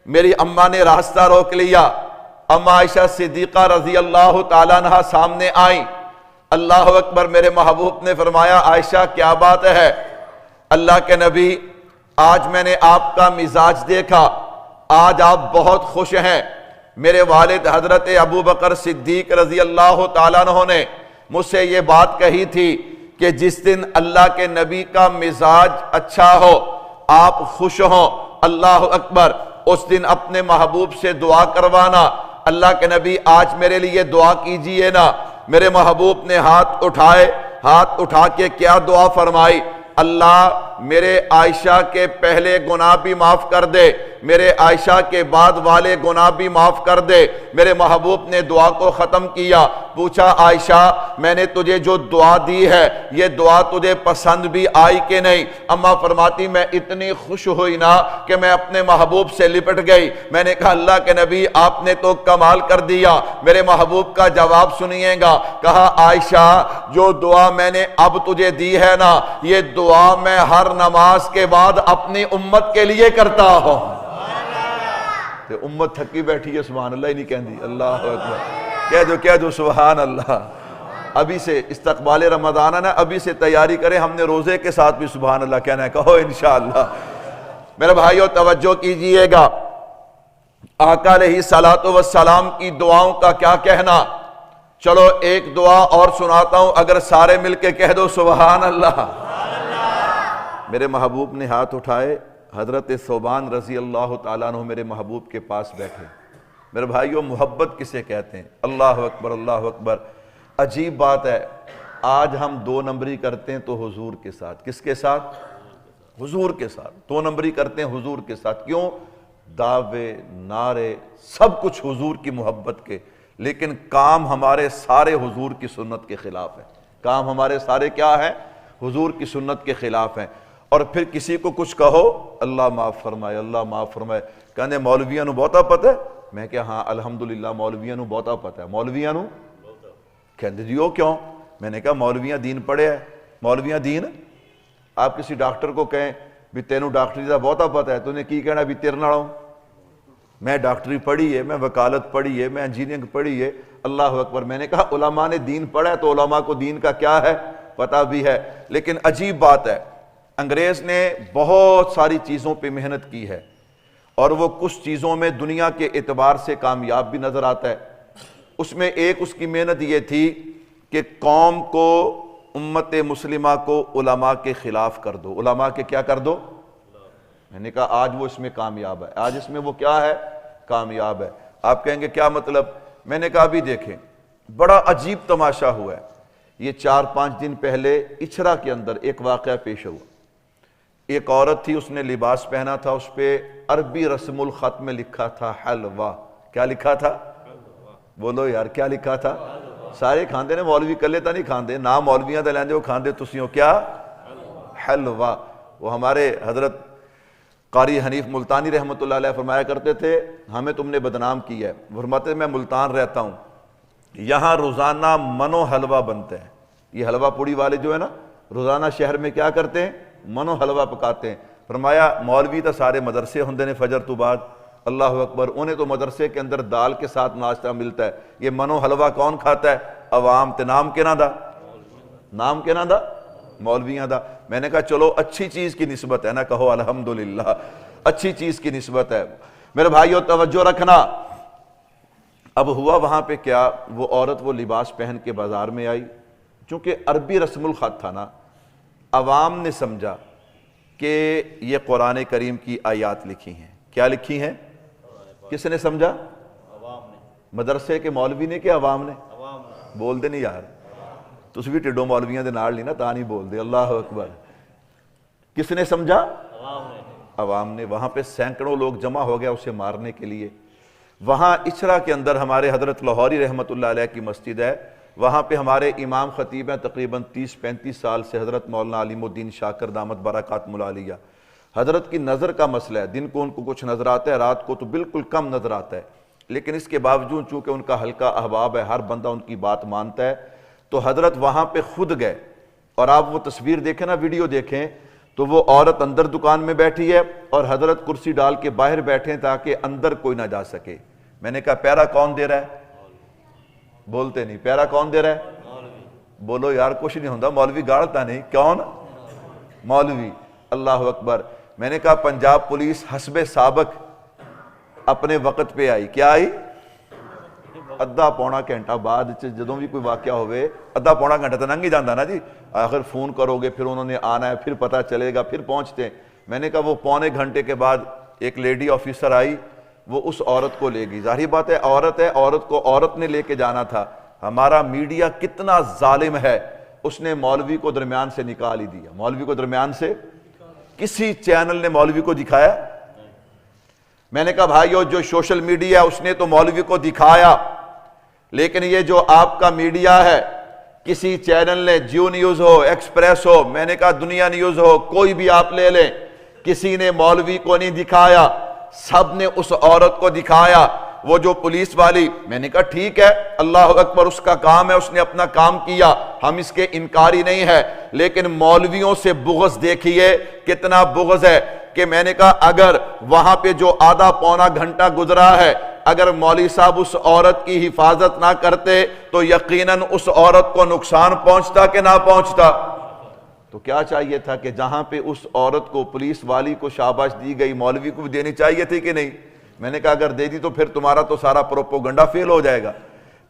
میری اماں نے راستہ روک لیا۔ اما عائشہ صدیقہ رضی اللہ تعالیٰ عنہ سامنے آئیں، اللہ اکبر، میرے محبوب نے فرمایا عائشہ کیا بات ہے؟ اللہ کے نبی آج میں نے آپ کا مزاج دیکھا، آج آپ بہت خوش ہیں۔ میرے والد حضرت ابو بکر صدیق رضی اللہ تعالیٰ عنہ نے مجھ سے یہ بات کہی تھی کہ جس دن اللہ کے نبی کا مزاج اچھا ہو، آپ خوش ہوں، اللہ اکبر، اس دن اپنے محبوب سے دعا کروانا۔ اللہ کے نبی آج میرے لیے دعا کیجئے نا۔ میرے محبوب نے ہاتھ اٹھائے، ہاتھ اٹھا کے کیا دعا فرمائی؟ اللہ میرے عائشہ کے پہلے گناہ بھی معاف کر دے، میرے عائشہ کے بعد والے گناہ بھی معاف کر دے۔ میرے محبوب نے دعا کو ختم کیا، پوچھا عائشہ میں نے تجھے جو دعا دی ہے یہ دعا تجھے پسند بھی آئی کہ نہیں؟ اماں فرماتی میں اتنی خوش ہوئی نا کہ میں اپنے محبوب سے لپٹ گئی۔ میں نے کہا اللہ کے نبی آپ نے تو کمال کر دیا۔ میرے محبوب کا جواب سنیے گا، کہا عائشہ جو دعا میں نے اب تجھے دی ہے نا، یہ دعا میں ہر نماز کے بعد اپنی امت کے لیے کرتا ہوں۔ امت تھکی بیٹھی ہے، سبحان اللہ ہی نہیں کہندی، اللہ اکبر، کہہ دو سبحان اللہ۔ ابھی سے استقبال رمضان ہے نا، ابھی سے تیاری کریں، ہم نے روزے کے ساتھ بھی سبحان اللہ کہنا ہے، کہو انشاءاللہ۔ میرے بھائیو توجہ کیجئے گا، آقا علیہ السلام کی دعاؤں کا کیا کہنا؟ چلو ایک دعا اور سناتا ہوں، اگر سارے مل کے کہہ دو سبحان اللہ۔ میرے محبوب نے ہاتھ اٹھائے، حضرت ثوبان رضی اللہ تعالیٰ عنہ میرے محبوب کے پاس بیٹھے۔ میرے بھائیو محبت کسے کہتے ہیں؟ اللہ اکبر، اللہ اکبر۔ عجیب بات ہے، آج ہم 2 نمبری کرتے ہیں تو حضور کے ساتھ۔ کس کے ساتھ؟ حضور کے ساتھ 2 نمبری کرتے ہیں حضور کے ساتھ۔ کیوں؟ دعوے، نعرے، سب کچھ حضور کی محبت کے، لیکن کام ہمارے سارے حضور کی سنت کے خلاف ہے۔ کام ہمارے سارے کیا ہیں؟ حضور کی سنت کے خلاف ہیں۔ اور پھر کسی کو کچھ کہو، اللہ معاف فرمائے، اللہ معاف فرمائے، کہنے مولویاں نو بہتا پتہ ہے؟ میں کہ ہاں الحمدللہ مولویاں نو بہتا پتہ ہے۔ مولویاں نو کہندے جیو کیوں؟ میں نے کہا مولویاں دین پڑھے ہیں، مولویاں دین۔ آپ کسی ڈاکٹر کو کہیں بھی تینوں ڈاکٹری دا بہتا پتہ ہے، تو نے کی کہنا بھی تیرے نالوں میں ڈاکٹری پڑھی ہے، میں وکالت پڑھی ہے، میں انجینئرنگ پڑھی ہے، اللہ اکبر۔ میں نے کہا علماء نے دین پڑھا ہے تو علماء کو دین کا کیا ہے پتہ بھی ہے۔ لیکن عجیب بات ہے، انگریز نے بہت ساری چیزوں پہ محنت کی ہے، اور وہ کچھ چیزوں میں دنیا کے اعتبار سے کامیاب بھی نظر آتا ہے۔ اس میں ایک اس کی محنت یہ تھی کہ قوم کو، امت مسلمہ کو علماء کے خلاف کر دو، علماء کے کیا کر دو۔ میں نے کہا آج وہ اس میں کامیاب ہے، آج اس میں وہ کیا ہے، کامیاب ہے۔ آپ کہیں گے کیا مطلب؟ میں نے کہا بھی دیکھیں، بڑا عجیب تماشا ہوا ہے۔ یہ 4-5 دن پہلے اچھرا کے اندر ایک واقعہ پیش ہوا۔ ایک عورت تھی، اس نے لباس پہنا تھا، اس پہ عربی رسم الخط میں لکھا تھا حلوہ۔ کیا لکھا تھا؟ بولو یار، کیا لکھا تھا؟ سارے کھاندے نے، مولوی کلے تا نہیں کھاندے، نہ مولویاں دے لیندے وہ کھاندے تسیوں کیا؟ حلوہ۔ وہ ہمارے حضرت قاری حنیف ملتانی رحمۃ اللہ علیہ فرمایا کرتے تھے، ہمیں تم نے بدنام کیا ہے۔ فرماتے ہیں میں ملتان رہتا ہوں، یہاں روزانہ منو حلوہ بنتے ہیں۔ یہ حلوہ پوڑی والے جو ہے نا، روزانہ شہر میں کیا کرتے ہیں؟ منو حلوہ پکاتے ہیں۔ فرمایا مولوی تو سارے مدرسے ہوندے نے فجر تو بعد، اللہ اکبر، انہیں تو مدرسے کے اندر دال کے ساتھ ناشتہ ملتا ہے، یہ منو حلوہ کون کھاتا ہے؟ عوام۔ تے نام کے نہ دا، نام کے نہ دا، مولویاں دا۔ میں نے کہا چلو اچھی چیز کی نسبت ہے نا، کہو الحمدللہ، اچھی چیز کی نسبت ہے۔ میرے بھائیو توجہ رکھنا۔ اب ہوا وہاں پہ کیا، وہ عورت وہ لباس پہن کے بازار میں آئی، چونکہ عربی رسم الخط تھا نا، عوام نے سمجھا کہ یہ قرآن کریم کی آیات لکھی ہیں۔ کیا لکھی ہیں؟ کس نے سمجھا؟ عوام نے۔ مدرسے کے مولوی نے کہ عوام نے؟ بول دے نہیں یار، تس بھی ٹڈو مولویاں دے نال نہیں نا، تا نہیں بول دے، اللہ اکبر۔ کس نے سمجھا؟ عوام نے۔ وہاں پہ سینکڑوں لوگ جمع ہو گیا اسے مارنے کے لیے۔ وہاں اچھرا کے اندر ہمارے حضرت لاہوری رحمۃ اللہ علیہ کی مسجد ہے، وہاں پہ ہمارے امام خطیب ہیں تقریباً 30-35 سال سے، حضرت مولانا علیم الدین شاکر دامت برکات ملالیہ۔ حضرت کی نظر کا مسئلہ ہے، دن کو ان کو کچھ نظر آتا ہے، رات کو تو بالکل کم نظر آتا ہے، لیکن اس کے باوجود چونکہ ان کا ہلکا احباب ہے، ہر بندہ ان کی بات مانتا ہے، تو حضرت وہاں پہ خود گئے۔ اور آپ وہ تصویر دیکھیں نا، ویڈیو دیکھیں، تو وہ عورت اندر دکان میں بیٹھی ہے اور حضرت کرسی ڈال کے باہر بیٹھے تاکہ اندر کوئی نہ جا سکے۔ میں نے کہا پیرا کون دے رہا ہے؟ بولتے نہیں، پیرا کون دے رہا ہے؟ بولو یار، کچھ نہیں ہوتا، مولوی گاڑتا نہیں، کون؟ مولوی۔ اللہ اکبر۔ میں نے کہا پنجاب پولیس حسب سابق اپنے وقت پہ آئی، کیا آئی؟ ادھا پونا گھنٹہ بعد جدوں بھی کوئی واقعہ ہوئے، ادھا پونا گھنٹہ تو لنگھ ہی جاندہ نا جی، آخر فون کرو گے پھر انہوں نے آنا ہے، پھر پتہ چلے گا، پھر پہنچتے ہیں۔ میں نے کہا وہ پونے گھنٹے کے بعد ایک لیڈی آفیسر آئی، وہ اس عورت کو لے گئی۔ ظاہری بات ہے، عورت کو عورت نے لے کے جانا تھا۔ ہمارا میڈیا کتنا ظالم ہے، اس نے مولوی کو درمیان سے نکال ہی دیا۔ مولوی کو درمیان سے کسی چینل نے مولوی کو دکھایا؟ میں نے کہا بھائیو، جو سوشل میڈیا اس نے تو مولوی کو دکھایا، لیکن یہ جو آپ کا میڈیا ہے، کسی چینل نے، جیو نیوز ہو، ایکسپریس ہو، میں نے کہا دنیا نیوز ہو، کوئی بھی آپ لے لیں، کسی نے مولوی کو نہیں دکھایا، سب نے اس عورت کو دکھایا۔ وہ جو پولیس والی، میں نے کہا ٹھیک ہے، اللہ اکبر، اس کا کام ہے، اس نے اپنا کام کیا، ہم اس کے انکاری نہیں ہے، لیکن مولویوں سے بغض دیکھیے کتنا بغض ہے کہ میں نے کہا اگر وہاں پہ جو آدھا پونا گھنٹہ گزرا ہے، اگر مولوی صاحب اس عورت کی حفاظت نہ کرتے تو یقیناً اس عورت کو نقصان پہنچتا کہ نہ پہنچتا۔ تو کیا چاہیے تھا کہ جہاں پہ اس عورت کو، پولیس والی کو شاباش دی گئی، مولوی کو بھی دینی چاہیے تھی کہ نہیں؟ میں نے کہا اگر دے دی تو پھر تمہارا تو سارا پروپوگنڈا فیل ہو جائے گا،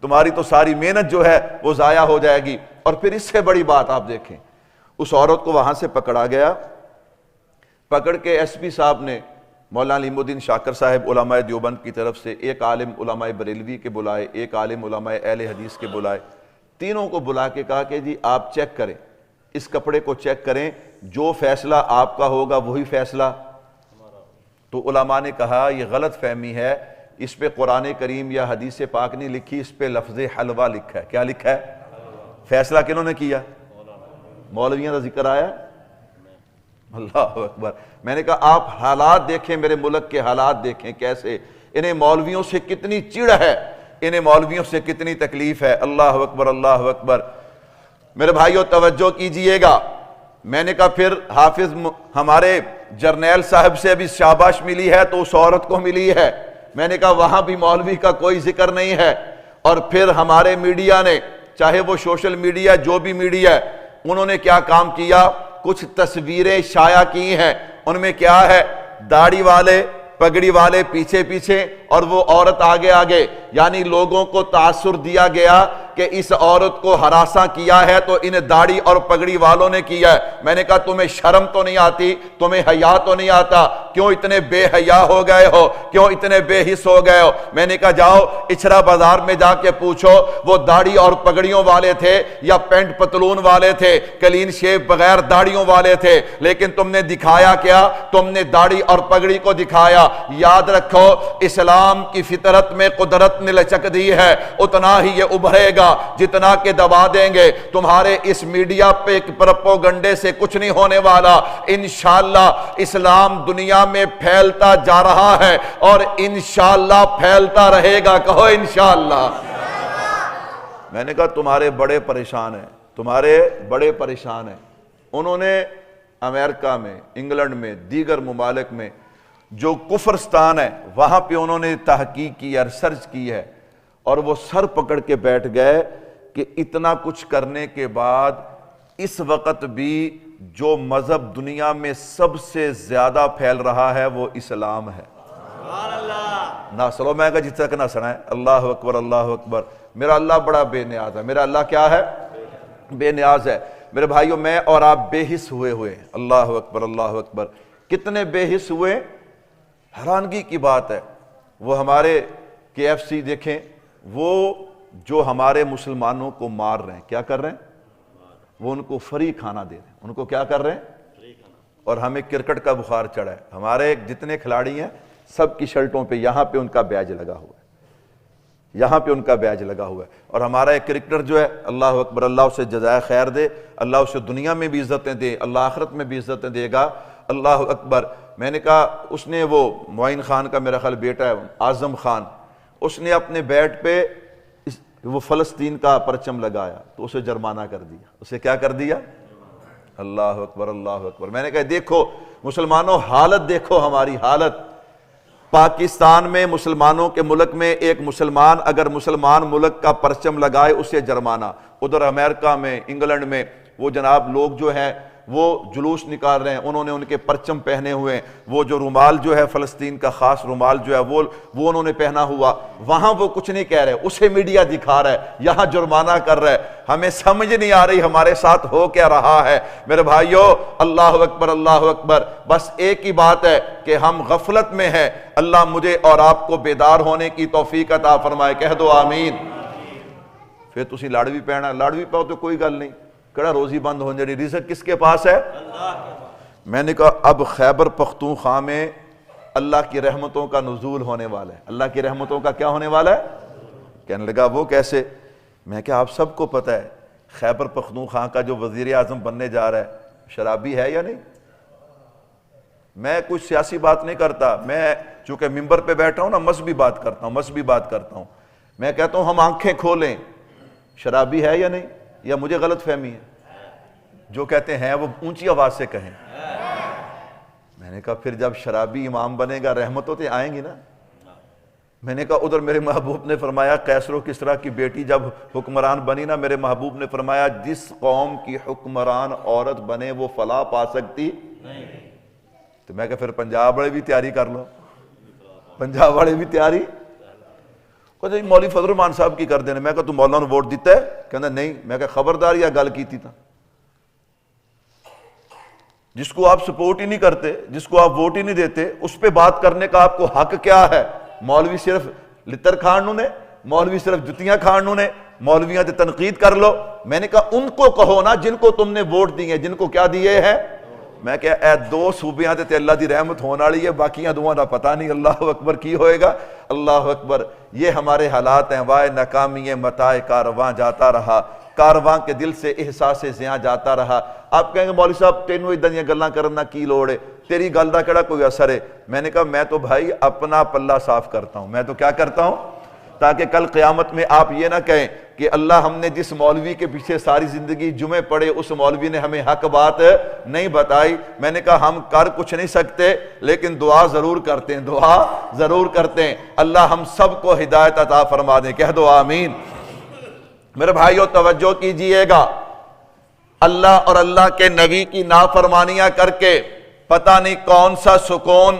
تمہاری تو ساری محنت جو ہے وہ ضائع ہو جائے گی۔ اور پھر اس سے بڑی بات آپ دیکھیں، اس عورت کو وہاں سے پکڑا گیا، پکڑ کے ایس پی صاحب نے، مولانا علیم الدین شاکر صاحب علماء دیوبند کی طرف سے، ایک عالم علماء بریلوی کے بلائے، ایک عالم علماء اہل حدیث کے بلائے، تینوں کو بلا کے کہا کہ جی آپ چیک کریں، اس کپڑے کو چیک کریں، جو فیصلہ آپ کا ہوگا وہی فیصلہ۔ تو علماء نے کہا یہ غلط فہمی ہے، اس پہ قرآن کریم یا حدیث پاک نہیں لکھی، اس پہ لفظ حلوہ لکھا ہے۔ کیا لکھا ہے؟ فیصلہ کنہوں نے کیا؟ مولویوں کا ذکر آیا؟ اللہ اکبر۔ میں نے کہا آپ حالات دیکھیں، میرے ملک کے حالات دیکھیں کیسے، انہیں مولویوں سے کتنی چڑ ہے، انہیں مولویوں سے کتنی تکلیف ہے۔ اللہ اکبر، اللہ اکبر۔ میرے بھائیو توجہ کیجئے گا، میں نے کہا پھر حافظ ہمارے جرنیل صاحب سے بھی شاباش ملی ہے تو اس عورت کو ملی ہے۔ میں نے کہا وہاں بھی مولوی کا کوئی ذکر نہیں ہے۔ اور پھر ہمارے میڈیا نے، چاہے وہ سوشل میڈیا، جو بھی میڈیا ہے، انہوں نے کیا کام کیا، کچھ تصویریں شائع کی ہیں، ان میں کیا ہے، داڑھی والے پگڑی والے پیچھے پیچھے اور وہ عورت آگے آگے، یعنی لوگوں کو تاثر دیا گیا کہ اس عورت کو ہراساں کیا ہے تو ان داڑھی اور پگڑی والوں نے کیا ہے۔ میں نے کہا تمہیں شرم تو نہیں آتی، تمہیں حیا تو نہیں آتا، کیوں اتنے بے حیا ہو گئے ہو، کیوں اتنے بے حس ہو گئے ہو؟ میں نے کہا جاؤ اچھرا بازار میں جا کے پوچھو وہ داڑھی اور پگڑیوں والے تھے یا پینٹ پتلون والے تھے، کلین شیو بغیر داڑھیوں والے تھے، لیکن تم نے دکھایا کیا؟ تم نے داڑھی اور پگڑی کو دکھایا۔ یاد رکھو اسلام کی فطرت میں قدرت نے لچک دی ہے، اتنا ہی یہ ابھرے گا جتنا کہ دبا دیں گے۔ تمہارے اس میڈیا پہ پروپیگنڈے سے کچھ نہیں ہونے والا۔ انشاءاللہ اسلام دنیا میں پھیلتا جا رہا ہے اور انشاءاللہ پھیلتا رہے گا، کہو انشاءاللہ۔ میں نے کہا تمہارے بڑے پریشان ہیں، تمہارے بڑے پریشان ہیں۔ انہوں نے امریکہ میں، انگلینڈ میں، دیگر ممالک میں جو کفرستان ہے وہاں پہ انہوں نے تحقیق کی ہے، ریسرچ کی ہے، اور وہ سر پکڑ کے بیٹھ گئے کہ اتنا کچھ کرنے کے بعد اس وقت بھی جو مذہب دنیا میں سب سے زیادہ پھیل رہا ہے وہ اسلام ہے۔ نہ سلو میں کہا جس تک نہ سنائے، اللہ اکبر اللہ اکبر۔ میرا اللہ بڑا بے نیاز ہے، میرا اللہ کیا ہے؟ بے نیاز ہے۔ میرے بھائیوں میں اور آپ بے حس ہوئے، اللہ اکبر اللہ اکبر۔ کتنے بے حس ہوئے، حیرانگی کی بات ہے۔ وہ ہمارے KFC دیکھیں، وہ جو ہمارے مسلمانوں کو مار رہے ہیں، کیا کر رہے ہیں؟ وہ ان کو فری کھانا دے رہے ہیں۔ ان کو کیا کر رہے ہیں؟ اور ہمیں کرکٹ کا بخار چڑھا ہے۔ ہمارے جتنے کھلاڑی ہیں سب کی شرٹوں پہ یہاں پہ ان کا بیج لگا ہوا ہے، یہاں پہ ان کا بیج لگا ہوا ہے۔ اور ہمارا ایک کرکٹر جو ہے، اللہ اکبر، اللہ اسے جزائے خیر دے، اللہ اسے دنیا میں بھی عزتیں دے، اللہ آخرت میں بھی عزتیں دے گا، اللہ اکبر۔ میں نے کہا اس نے، وہ معین خان کا میرا خیال بیٹا ہے، اعظم خان، اس نے اپنے بیٹ پہ وہ فلسطین کا پرچم لگایا تو اسے جرمانہ کر دیا۔ اسے کیا کر دیا؟ اللہ اکبر اللہ اکبر۔ میں نے کہا دیکھو مسلمانوں، حالت دیکھو ہماری حالت۔ پاکستان میں مسلمانوں کے ملک میں ایک مسلمان اگر مسلمان ملک کا پرچم لگائے اسے جرمانہ۔ ادھر امریکہ میں، انگلینڈ میں وہ جناب لوگ جو ہیں وہ جلوس نکال رہے ہیں، انہوں نے ان کے پرچم پہنے ہوئے ہیں، وہ جو رومال جو ہے فلسطین کا خاص رومال جو ہے وہ انہوں نے پہنا ہوا، وہاں وہ کچھ نہیں کہہ رہے، اسے میڈیا دکھا رہا ہے، یہاں جرمانہ کر رہا ہے۔ ہمیں سمجھ نہیں آ رہی ہمارے ساتھ ہو کیا رہا ہے۔ میرے بھائیو اللہ اکبر اللہ اکبر۔ بس ایک ہی بات ہے کہ ہم غفلت میں ہیں، اللہ مجھے اور آپ کو بیدار ہونے کی توفیق عطا فرمائے، کہہ دو آمین۔ پھر تسی لاڑوی پہنا، لاڑوی پاؤ تو کوئی گل نہیں، کڑا روزی بند ہو جانی، رزق کس کے پاس ہے؟ میں نے کہا اب خیبر پختونخوا میں اللہ کی رحمتوں کا نزول ہونے والا ہے۔ اللہ کی رحمتوں کا کیا ہونے والا ہے؟ کہنے لگا وہ کیسے؟ میں کہا آپ سب کو پتہ ہے خیبر پختونخوا کا جو وزیر اعظم بننے جا رہا ہے شرابی ہے یا نہیں؟ میں کچھ سیاسی بات نہیں کرتا، میں چونکہ ممبر پہ بیٹھا ہوں نا، مذہبی بات کرتا ہوں، مذہبی بات کرتا ہوں۔ میں کہتا ہوں ہم آنکھیں کھولیں، شرابی ہے یا نہیں؟ یا مجھے غلط فہمی ہے؟ جو کہتے ہیں وہ اونچی آواز سے کہیں۔ میں نے کہا پھر جب شرابی امام بنے گا رحمتوں تو آئیں گی نا۔ میں نے کہا ادھر میرے محبوب نے فرمایا قیصر و کسریٰ کی بیٹی جب حکمران بنی نا، میرے محبوب نے فرمایا جس قوم کی حکمران عورت بنے وہ فلاح پا سکتی نہیں۔ تو میں کہا پھر پنجاب والے بھی تیاری کر لو، پنجاب والے بھی تیاری۔ کہتے ہیں مولوی فضل الرحمان صاحب کی کر دینے۔ میں کہا تو مولانا ووٹ دیتا ہے؟ کہنا نہیں۔ میں کہا خبردار یا گل کیتی تھا، جس کو آپ سپورٹ ہی نہیں کرتے، جس کو آپ ووٹ ہی نہیں دیتے، اس پہ بات کرنے کا آپ کو حق کیا ہے؟ مولوی صرف لتر کھانوں نے، مولوی صرف جتیاں کھانوں نے، مولویاں تے تنقید کر لو۔ میں نے کہا ان کو کہو نا جن کو تم نے ووٹ دیے، جن کو کیا دیے ہیں۔ میں کہا اے دو صوبیاں تے اللہ دی رحمت ہونے والی ہے، باقیاں دعاں دا پتہ نہیں، اللہ اکبر کی ہوئے گا، اللہ اکبر۔ یہ ہمارے حالات ہیں، وائے ناکامی متاع کارواں جاتا رہا، کارواں کے دل سے احساس زیاں جاتا رہا۔ آپ کہیں گے مولوی صاحب تینوں ادھر دیاں گلاں کرنا کی لوڑ ہے، تیری گل دا کیڑا کوئی اثر ہے؟ میں نے کہا میں تو بھائی اپنا پلہ صاف کرتا ہوں، میں تو کیا کرتا ہوں تاکہ کل قیامت میں آپ یہ نہ کہیں کہ اللہ ہم نے جس مولوی کے پیچھے ساری زندگی جمعے پڑے اس مولوی نے ہمیں حق بات نہیں بتائی۔ میں نے کہا ہم کر کچھ نہیں سکتے لیکن دعا ضرور کرتے ہیں، دعا ضرور کرتے ہیں، اللہ ہم سب کو ہدایت عطا فرما دیں، کہہ دو آمین۔ میرے بھائیو توجہ کیجئے گا، اللہ اور اللہ کے نبی کی نافرمانیاں کر کے پتہ نہیں کون سا سکون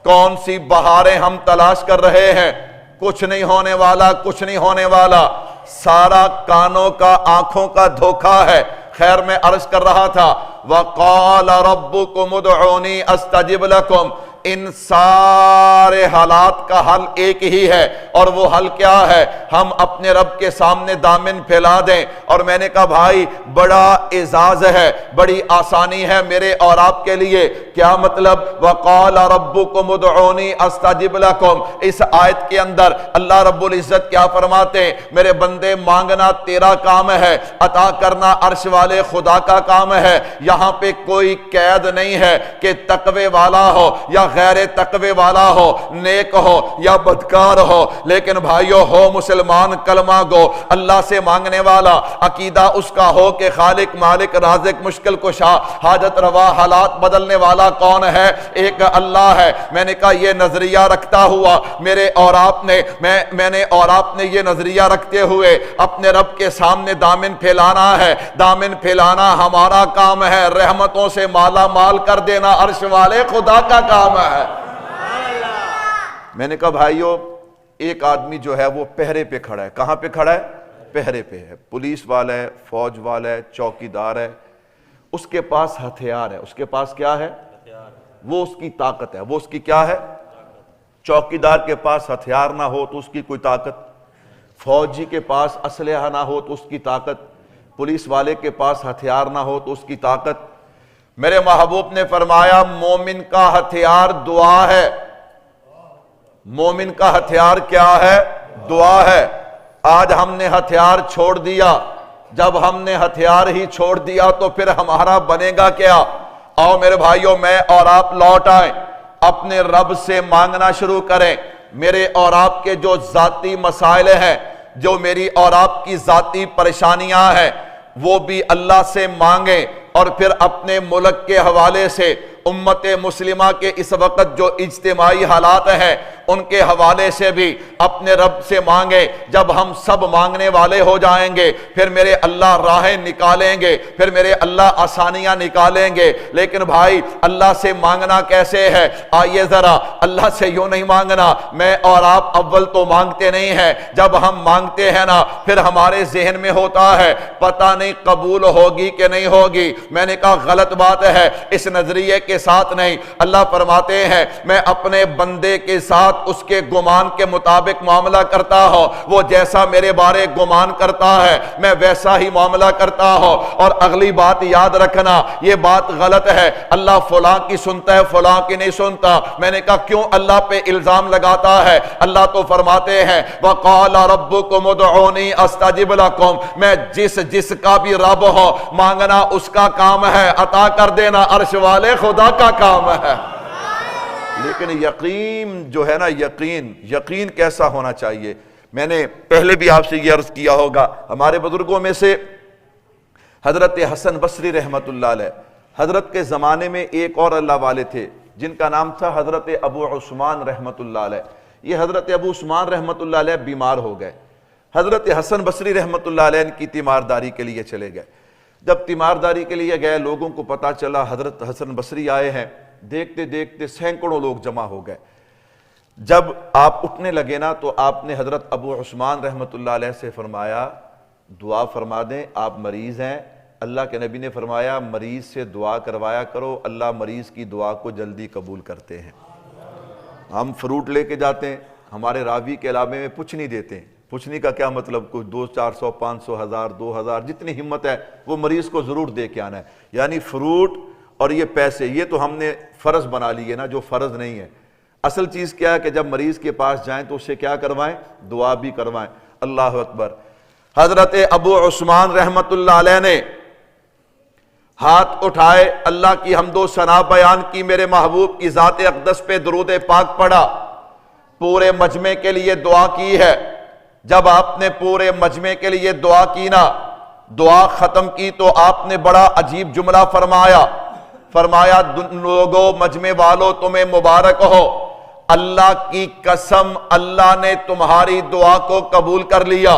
کون سی بہاریں ہم تلاش کر رہے ہیں؟ کچھ نہیں ہونے والا، کچھ نہیں ہونے والا، سارا کانوں کا آنکھوں کا دھوکہ ہے۔ خیر میں عرض کر رہا تھا وَقَالَ رَبُّكُمُ ادْعُونِي أَسْتَجِبْ لَكُمْ، ان سارے حالات کا حل ایک ہی ہے، اور وہ حل کیا ہے؟ ہم اپنے رب کے سامنے دامن پھیلا دیں۔ اور میں نے کہا بھائی بڑا اعزاز ہے، بڑی آسانی ہے میرے اور آپ کے لیے۔ کیا مطلب؟ وَقَالَ رَبُّكُمُ ادْعُونِي أَسْتَجِبْ لَكُمْ، اس آیت کے اندر اللہ رب العزت کیا فرماتے ہیں؟ میرے بندے مانگنا تیرا کام ہے، عطا کرنا عرش والے خدا کا کام ہے۔ یہاں پہ کوئی قید نہیں ہے کہ تقوی والا ہو یا غیر تقوی والا ہو، نیک ہو یا بدکار ہو، لیکن بھائیو ہو مسلمان کلمہ گو، اللہ سے مانگنے والا، عقیدہ اس کا ہو کہ خالق مالک رازق مشکل کشا حاجت روا حالات بدلنے والا کون ہے؟ ایک اللہ ہے۔ میں نے کہا یہ نظریہ رکھتا ہوا میرے اور آپ نے میں نے اور آپ نے یہ نظریہ رکھتے ہوئے اپنے رب کے سامنے دامن پھیلانا ہے۔ دامن پھیلانا ہمارا کام ہے، رحمتوں سے مالا مال کر دینا عرش والے خدا کا کام ہے۔ میں نے کہا بھائیو ایک آدمی جو ہے وہ پہرے پہ کھڑا ہے۔ کہاں پہ کھڑا ہے؟ پہرے پہ ہے، پولیس والا ہے، فوج والا ہے، چوکیدار ہے، اس کے پاس ہتھیار ہے۔ اس کے پاس کیا ہے؟ وہ اس کی طاقت ہے۔ وہ اس کی کیا ہے؟ چوکیدار کے پاس ہتھیار نہ ہو تو اس کی کوئی طاقت، فوجی کے پاس اسلحہ نہ ہو تو اس کی طاقت، پولیس والے کے پاس ہتھیار نہ ہو تو اس کی طاقت۔ میرے محبوب نے فرمایا مومن کا ہتھیار دعا ہے۔ مومن کا ہتھیار کیا ہے؟ دعا ہے۔ آج ہم نے ہتھیار چھوڑ دیا، جب ہم نے ہتھیار ہی چھوڑ دیا تو پھر ہمارا بنے گا کیا؟ آؤ میرے بھائیوں میں اور آپ لوٹ آئیں، اپنے رب سے مانگنا شروع کریں۔ میرے اور آپ کے جو ذاتی مسائل ہیں، جو میری اور آپ کی ذاتی پریشانیاں ہیں، وہ بھی اللہ سے مانگیں، اور پھر اپنے ملک کے حوالے سے امت مسلمہ کے اس وقت جو اجتماعی حالات ہیں ان کے حوالے سے بھی اپنے رب سے مانگیں۔ جب ہم سب مانگنے والے ہو جائیں گے پھر میرے اللہ راہیں نکالیں گے، پھر میرے اللہ آسانیاں نکالیں گے۔ لیکن بھائی اللہ سے مانگنا کیسے ہے؟ آئیے ذرا اللہ سے یوں نہیں مانگنا۔ میں اور آپ اول تو مانگتے نہیں ہیں، جب ہم مانگتے ہیں نا پھر ہمارے ذہن میں ہوتا ہے پتہ نہیں قبول ہوگی کہ نہیں ہوگی۔ میں نے کہا غلط بات ہے، اس نظریے کے ساتھ نہیں۔ اللہ فرماتے ہیں میں اپنے بندے کے ساتھ اس کے گمان کے مطابق معاملہ کرتا ہوں، وہ جیسا میرے بارے گمان کرتا ہے میں ویسا ہی معاملہ کرتا ہوں۔ اور اگلی بات یاد رکھنا، یہ بات غلط ہے اللہ فلاں کی سنتا ہے فلاں کی نہیں سنتا۔ میں نے کہا کیوں اللہ پہ الزام لگاتا ہے؟ اللہ تو فرماتے ہیں وَقَالَ رَبُّكُمُ ادْعُونِي أَسْتَجِبْ لَكُمْ، میں جس کا بھی رب ہو مانگنا اس کا کام ہے، عطا کر دینا عرش والے خدا کا کام ہے۔ لیکن یقین جو ہے نا، یقین کیسا ہونا چاہیے؟ میں نے پہلے بھی آپ سے یہ عرض کیا ہوگا، ہمارے بزرگوں میں سے حضرت حسن بصری رحمت اللہ علیہ، حضرت کے زمانے میں ایک اور اللہ والے تھے جن کا نام تھا حضرت ابو عثمان رحمت اللہ علیہ۔ یہ حضرت ابو عثمان رحمت اللہ علیہ بیمار ہو گئے، حضرت حسن بصری رحمت اللہ علیہ ان کی تیمارداری کے لیے چلے گئے۔ جب تیمارداری کے لیے گئے لوگوں کو پتا چلا حضرت حسن بصری آئے ہیں، دیکھتے دیکھتے سینکڑوں لوگ جمع ہو گئے۔ جب آپ اٹھنے لگے نا تو آپ نے حضرت ابو عثمان رحمت اللہ علیہ سے فرمایا دعا فرما دیں، آپ مریض ہیں۔ اللہ کے نبی نے فرمایا مریض سے دعا کروایا کرو، اللہ مریض کی دعا کو جلدی قبول کرتے ہیں۔ ہم فروٹ لے کے جاتے ہیں، ہمارے راوی کے علاوے میں پوچھ نہیں دیتے ہیں۔ پوچھنے کا کیا مطلب؟ کوئی 200 400 500 1000 2000 جتنی ہمت ہے وہ مریض کو ضرور دے کے آنا ہے۔ یعنی فروٹ اور یہ پیسے یہ تو ہم نے فرض بنا لیے نا، جو فرض نہیں ہے۔ اصل چیز کیا ہے کہ جب مریض کے پاس جائیں تو اسے کیا کروائیں؟ دعا بھی کروائیں۔ اللہ اکبر۔ حضرت ابو عثمان رحمت اللہ علیہ نے ہاتھ اٹھائے، اللہ کی حمد و ثنا بیان کی، میرے محبوب کی ذات اقدس پہ درود پاک پڑھا، پورے مجمع کے لیے دعا کی ہے۔ جب آپ نے پورے مجمع کے لیے دعا کی نا، دعا ختم کی تو آپ نے بڑا عجیب جملہ فرمایا لوگو مجمع والو تمہیں مبارک ہو، اللہ کی قسم اللہ نے تمہاری دعا کو قبول کر لیا۔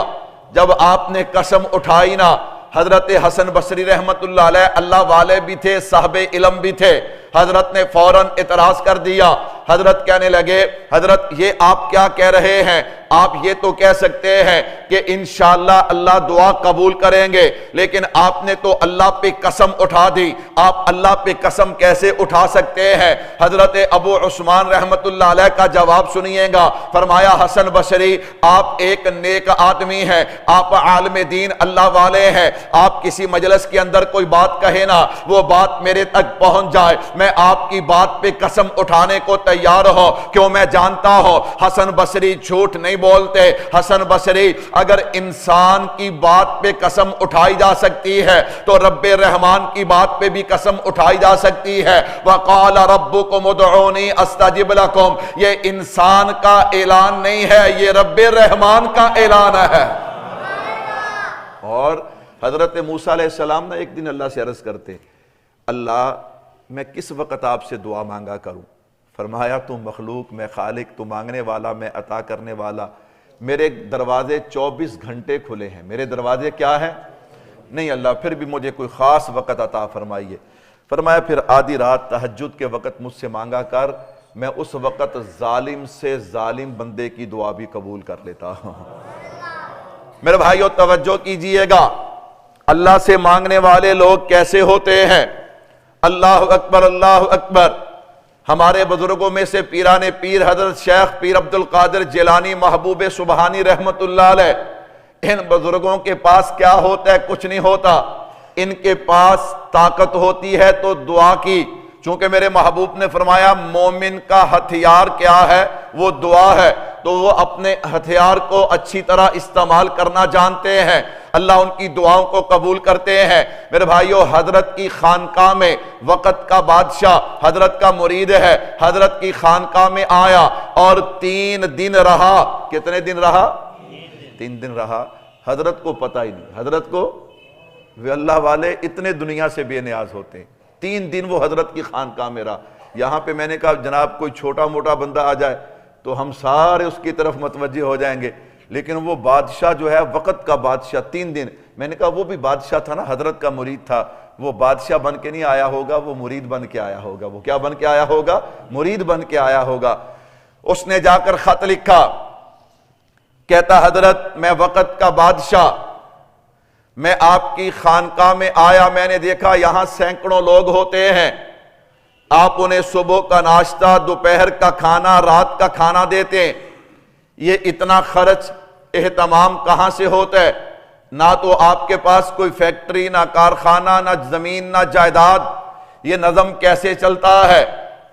جب آپ نے قسم اٹھائی نا، حضرت حسن بصری رحمت اللہ علیہ اللہ والے بھی تھے، صاحب علم بھی تھے، حضرت نے فوراً اعتراض کر دیا حضرت کہنے لگے حضرت یہ آپ کیا کہہ رہے ہیں؟ آپ یہ تو کہہ سکتے ہیں کہ انشاءاللہ اللہ دعا قبول کریں گے، لیکن آپ نے تو اللہ پہ قسم اٹھا دی، آپ اللہ پہ قسم کیسے اٹھا سکتے ہیں؟ حضرت ابو عثمان رحمت اللہ علیہ کا جواب سنیے گا، فرمایا حسن بصری آپ ایک نیک آدمی ہیں، آپ عالم دین اللہ والے ہیں، آپ کسی مجلس کے اندر کوئی بات کہے نا، وہ بات میرے تک پہنچ جائے، میں آپ کی بات پہ قسم اٹھانے کو تیار ہوں، کیوں میں جانتا ہوں حسن بصری جھوٹ نہیں بولتے۔ حسن بصری اگر انسان کی بات پہ قسم اٹھائی جا سکتی ہے تو رب رحمان کی بات پہ بھی قسم اٹھائی جا سکتی ہے۔ وَقَالَ رَبُّكُمُ ادْعُونِي أَسْتَجِبْ لَكُمْ، یہ انسان کا اعلان نہیں ہے، یہ رب رحمان کا اعلان ہے۔ اور حضرت موسیٰ علیہ السلام نے ایک دن اللہ سے عرض کرتے، اللہ میں کس وقت آپ سے دعا مانگا کروں؟ فرمایا تو مخلوق، میں خالق، تو مانگنے والا، میں عطا کرنے والا، میرے دروازے 24 گھنٹے کھلے ہیں، میرے دروازے کیا ہیں؟ نہیں اللہ پھر بھی مجھے کوئی خاص وقت عطا فرمائیے۔ فرمایا پھر آدھی رات تہجد کے وقت مجھ سے مانگا کر، میں اس وقت ظالم سے ظالم بندے کی دعا بھی قبول کر لیتا ہوں۔ میرے بھائیو توجہ کیجئے گا، اللہ سے مانگنے والے لوگ کیسے ہوتے ہیں؟ اللہ اکبر اللہ اکبر۔ ہمارے بزرگوں میں سے پیران پیر حضرت شیخ پیر عبد القادر جیلانی محبوب سبحانی رحمت اللہ علیہ، ان بزرگوں کے پاس کیا ہوتا ہے؟ کچھ نہیں ہوتا، ان کے پاس طاقت ہوتی ہے تو دعا کی، چونکہ میرے محبوب نے فرمایا مومن کا ہتھیار کیا ہے؟ وہ دعا ہے، تو وہ اپنے ہتھیار کو اچھی طرح استعمال کرنا جانتے ہیں، اللہ ان کی دعاؤں کو قبول کرتے ہیں۔ میرے بھائیو حضرت کی خانقاہ میں وقت کا بادشاہ حضرت کا مرید ہے، حضرت کی خانقاہ میں آیا اور 3 دن رہا۔ کتنے دن رہا؟ 3 دن رہا۔ حضرت کو پتہ ہی نہیں، حضرت کو وہ اللہ والے اتنے دنیا سے بے نیاز ہوتے ہیں، 3 دن وہ حضرت کی خانقاہ میں رہا۔ یہاں پہ میں نے کہا جناب کوئی چھوٹا موٹا بندہ آ جائے تو ہم سارے اس کی طرف متوجہ ہو جائیں گے، لیکن وہ بادشاہ جو ہے وقت کا بادشاہ 3 دن، میں نے کہا وہ بھی بادشاہ تھا نا، حضرت کا مرید تھا، وہ بادشاہ بن کے نہیں آیا ہوگا، وہ مرید بن کے آیا ہوگا۔ وہ کیا بن کے آیا ہوگا؟ مرید بن کے آیا ہوگا۔ اس نے جا کر خط لکھا، کہتا حضرت میں وقت کا بادشاہ، میں آپ کی خانقاہ میں آیا، میں نے دیکھا یہاں سینکڑوں لوگ ہوتے ہیں، آپ انہیں صبح کا ناشتہ، دوپہر کا کھانا، رات کا کھانا دیتے ہیں، یہ اتنا خرچ اہتمام کہاں سے ہوتا ہے؟ نہ تو آپ کے پاس کوئی فیکٹری، نہ کارخانہ، نہ زمین، نہ جائیداد، یہ نظم کیسے چلتا ہے؟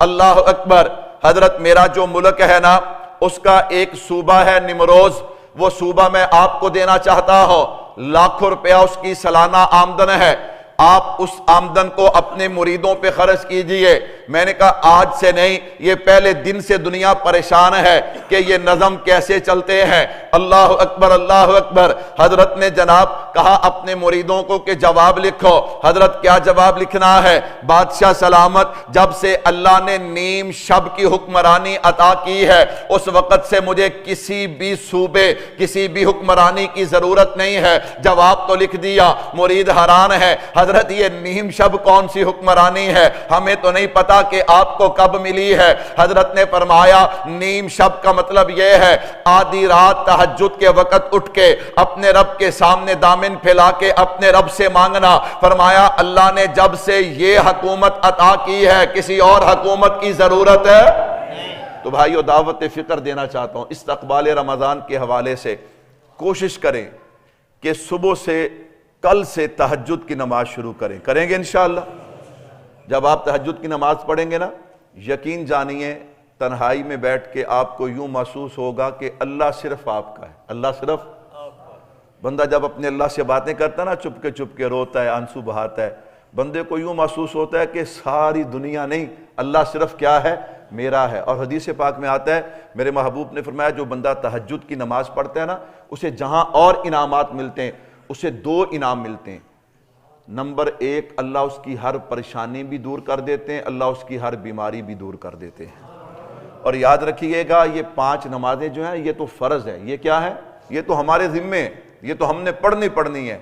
اللہ اکبر۔ حضرت میرا جو ملک ہے نا، اس کا ایک صوبہ ہے نمروز، وہ صوبہ میں آپ کو دینا چاہتا ہوں، لاکھوں روپیہ اس کی سالانہ آمدن ہے، آپ اس آمدن کو اپنے مریدوں پہ خرچ کیجئے۔ میں نے کہا آج سے نہیں، یہ پہلے دن سے دنیا پریشان ہے کہ یہ نظم کیسے چلتے ہیں۔ اللہ اکبر اللہ اکبر۔ حضرت نے جناب کہا اپنے مریدوں کو کہ جواب لکھو۔ حضرت کیا جواب لکھنا ہے؟ بادشاہ سلامت، جب سے اللہ نے نیم شب کی حکمرانی عطا کی ہے، اس وقت سے مجھے کسی بھی صوبے، کسی بھی حکمرانی کی ضرورت نہیں ہے۔ جواب تو لکھ دیا، مرید حیران ہے، حضرت یہ نیم شب کون سی حکمرانی ہے؟ ہمیں تو نہیں پتا کہ آپ کو کب ملی ہے۔ حضرت نے فرمایا نیم شب کا مطلب یہ ہے آدھی رات تہجد کے وقت اٹھ کے اپنے رب کے سامنے دامن پھیلا کے اپنے رب سے مانگنا۔ فرمایا اللہ نے جب سے یہ حکومت عطا کی ہے، کسی اور حکومت کی ضرورت ہے؟ تو بھائیو دعوت فکر دینا چاہتا ہوں استقبال رمضان کے حوالے سے، کوشش کریں کہ صبح سے کل سے تہجد کی نماز شروع کریں گے انشاءاللہ۔ جب آپ تہجد کی نماز پڑھیں گے نا، یقین جانیے تنہائی میں بیٹھ کے آپ کو یوں محسوس ہوگا کہ اللہ صرف آپ کا ہے، اللہ صرف بندہ جب اپنے اللہ سے باتیں کرتا ہے نا، چپ کے روتا ہے، آنسو بہاتا ہے، بندے کو یوں محسوس ہوتا ہے کہ ساری دنیا نہیں، اللہ صرف کیا ہے؟ میرا ہے۔ اور حدیث پاک میں آتا ہے، میرے محبوب نے فرمایا جو بندہ تہجد کی نماز پڑھتا ہے نا، اسے جہاں اور انعامات ملتے ہیں، اسے 2 انعام ملتے ہیں۔ نمبر 1، اللہ اس کی ہر پریشانی بھی دور کر دیتے ہیں، اللہ اس کی ہر بیماری بھی دور کر دیتے ہیں۔ اور یاد رکھیے گا یہ 5 نمازیں جو ہیں یہ تو فرض ہے، یہ کیا ہے؟ یہ تو ہمارے ذمے ہیں، یہ تو ہم نے پڑھنی ہے،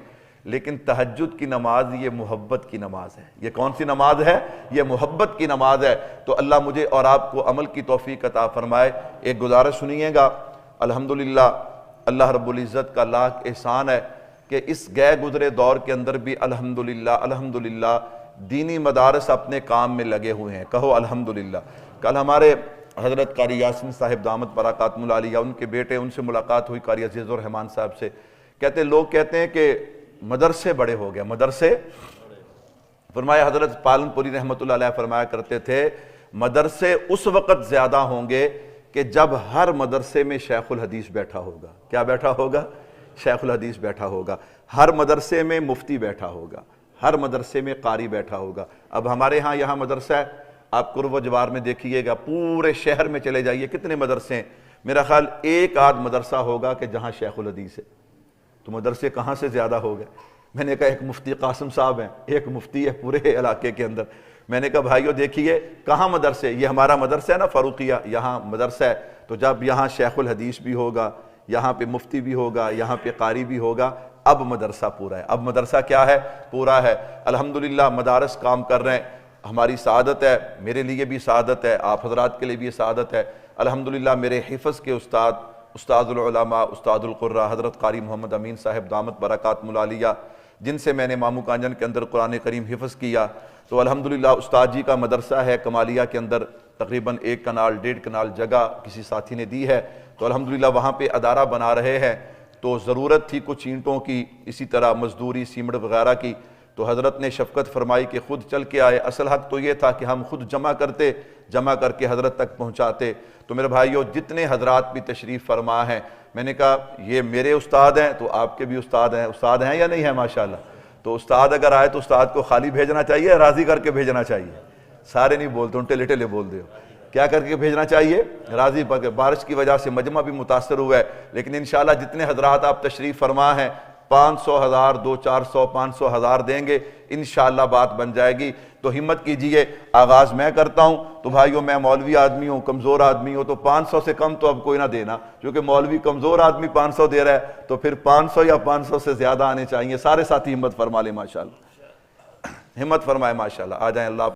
لیکن تہجد کی نماز یہ محبت کی نماز ہے۔ یہ کون سی نماز ہے؟ یہ محبت کی نماز ہے۔ تو اللہ مجھے اور آپ کو عمل کی توفیق عطا فرمائے۔ ایک گزارش سنیے گا، الحمدللہ اللہ رب العزت کا لاکھ احسان ہے کہ اس گئے گزرے دور کے اندر بھی الحمدللہ دینی مدارس اپنے کام میں لگے ہوئے ہیں، کہو الحمدللہ۔ کل ہمارے حضرت قاری یاسین صاحب دامت برکاتہم العالیہ، ان کے بیٹے، ان سے ملاقات ہوئی قاری عزیز الرحمان صاحب سے، لوگ کہتے ہیں کہ مدرسے بڑے ہو گئے، مدرسے۔ فرمایا حضرت پالن پوری رحمت اللہ علیہ فرمایا کرتے تھے مدرسے اس وقت زیادہ ہوں گے کہ جب ہر مدرسے میں شیخ الحدیث بیٹھا ہوگا۔ کیا بیٹھا ہوگا؟ شیخ الحدیث بیٹھا ہوگا۔ ہر مدرسے میں مفتی بیٹھا ہوگا، ہر مدرسے میں قاری بیٹھا ہوگا۔ اب ہمارے ہاں یہاں مدرسہ ہے، آپ قرب و جوار میں دیکھیے گا، پورے شہر میں چلے جائیے کتنے مدرسے ہیں، میرا خیال ایک آدھ مدرسہ ہوگا کہ جہاں شیخ الحدیث ہے۔ تو مدرسے کہاں سے زیادہ ہو گئے؟ میں نے کہا ایک مفتی قاسم صاحب ہیں، ایک مفتی ہے پورے علاقے کے اندر۔ میں نے کہا بھائیو دیکھیے کہاں مدرسے، یہ ہمارا مدرسہ ہے نا فاروقیہ، یہاں مدرسہ ہے، تو جب یہاں شیخ الحدیث بھی ہوگا، یہاں پہ مفتی بھی ہوگا، یہاں پہ قاری بھی ہوگا، اب مدرسہ پورا ہے۔ اب مدرسہ کیا ہے؟ پورا ہے۔ الحمدللہ مدارس کام کر رہے ہیں، ہماری سعادت ہے، میرے لیے بھی سعادت ہے، آپ حضرات کے لیے بھی سعادت ہے۔ الحمدللہ میرے حفظ کے استاد العلماء، استاد القراء حضرت قاری محمد امین صاحب دامت برکاتہم العالیہ، جن سے میں نے مامو کانجن کے اندر قرآن کریم حفظ کیا، تو الحمدللہ استاد جی کا مدرسہ ہے کمالیہ کے اندر، تقریباً 1 کنال 1.5 کنال جگہ کسی ساتھی نے دی ہے، تو الحمدللہ وہاں پہ ادارہ بنا رہے ہیں۔ تو ضرورت تھی کچھ اینٹوں کی، اسی طرح مزدوری سیمنٹ وغیرہ کی، تو حضرت نے شفقت فرمائی کہ خود چل کے آئے۔ اصل حق تو یہ تھا کہ ہم خود جمع کرتے، جمع کر کے حضرت تک پہنچاتے۔ تو میرے بھائیو جتنے حضرات بھی تشریف فرما ہیں، میں نے کہا یہ میرے استاد ہیں تو آپ کے بھی استاد ہیں یا نہیں ہیں ماشاءاللہ؟ تو استاد اگر آئے تو استاد کو خالی بھیجنا چاہیے، راضی کر کے بھیجنا چاہیے؟ سارے نہیں بولتے، ٹیلے ٹیلے بول دے ہو، کیا کر کے بھیجنا چاہیے؟ راضی پا کے۔ بارش کی وجہ سے مجمع بھی متاثر ہوا ہے، لیکن انشاءاللہ جتنے حضرات آپ تشریف فرما ہیں 500 ہزار 200 400 500 ہزار دیں گے انشاءاللہ بات بن جائے گی۔ تو ہمت کیجئے، آغاز میں کرتا ہوں تو بھائیوں میں مولوی آدمی ہوں، کمزور آدمی ہوں، تو 500 سے کم تو اب کوئی نہ دینا، کیونکہ مولوی کمزور آدمی 500 دے رہا ہے، تو پھر 500 یا 500 سے زیادہ آنے چاہیے۔ سارے ساتھی ہمت فرما لیں ماشاءاللہ، ہمت فرمائے ماشاءاللہ، آ جائیں اللہ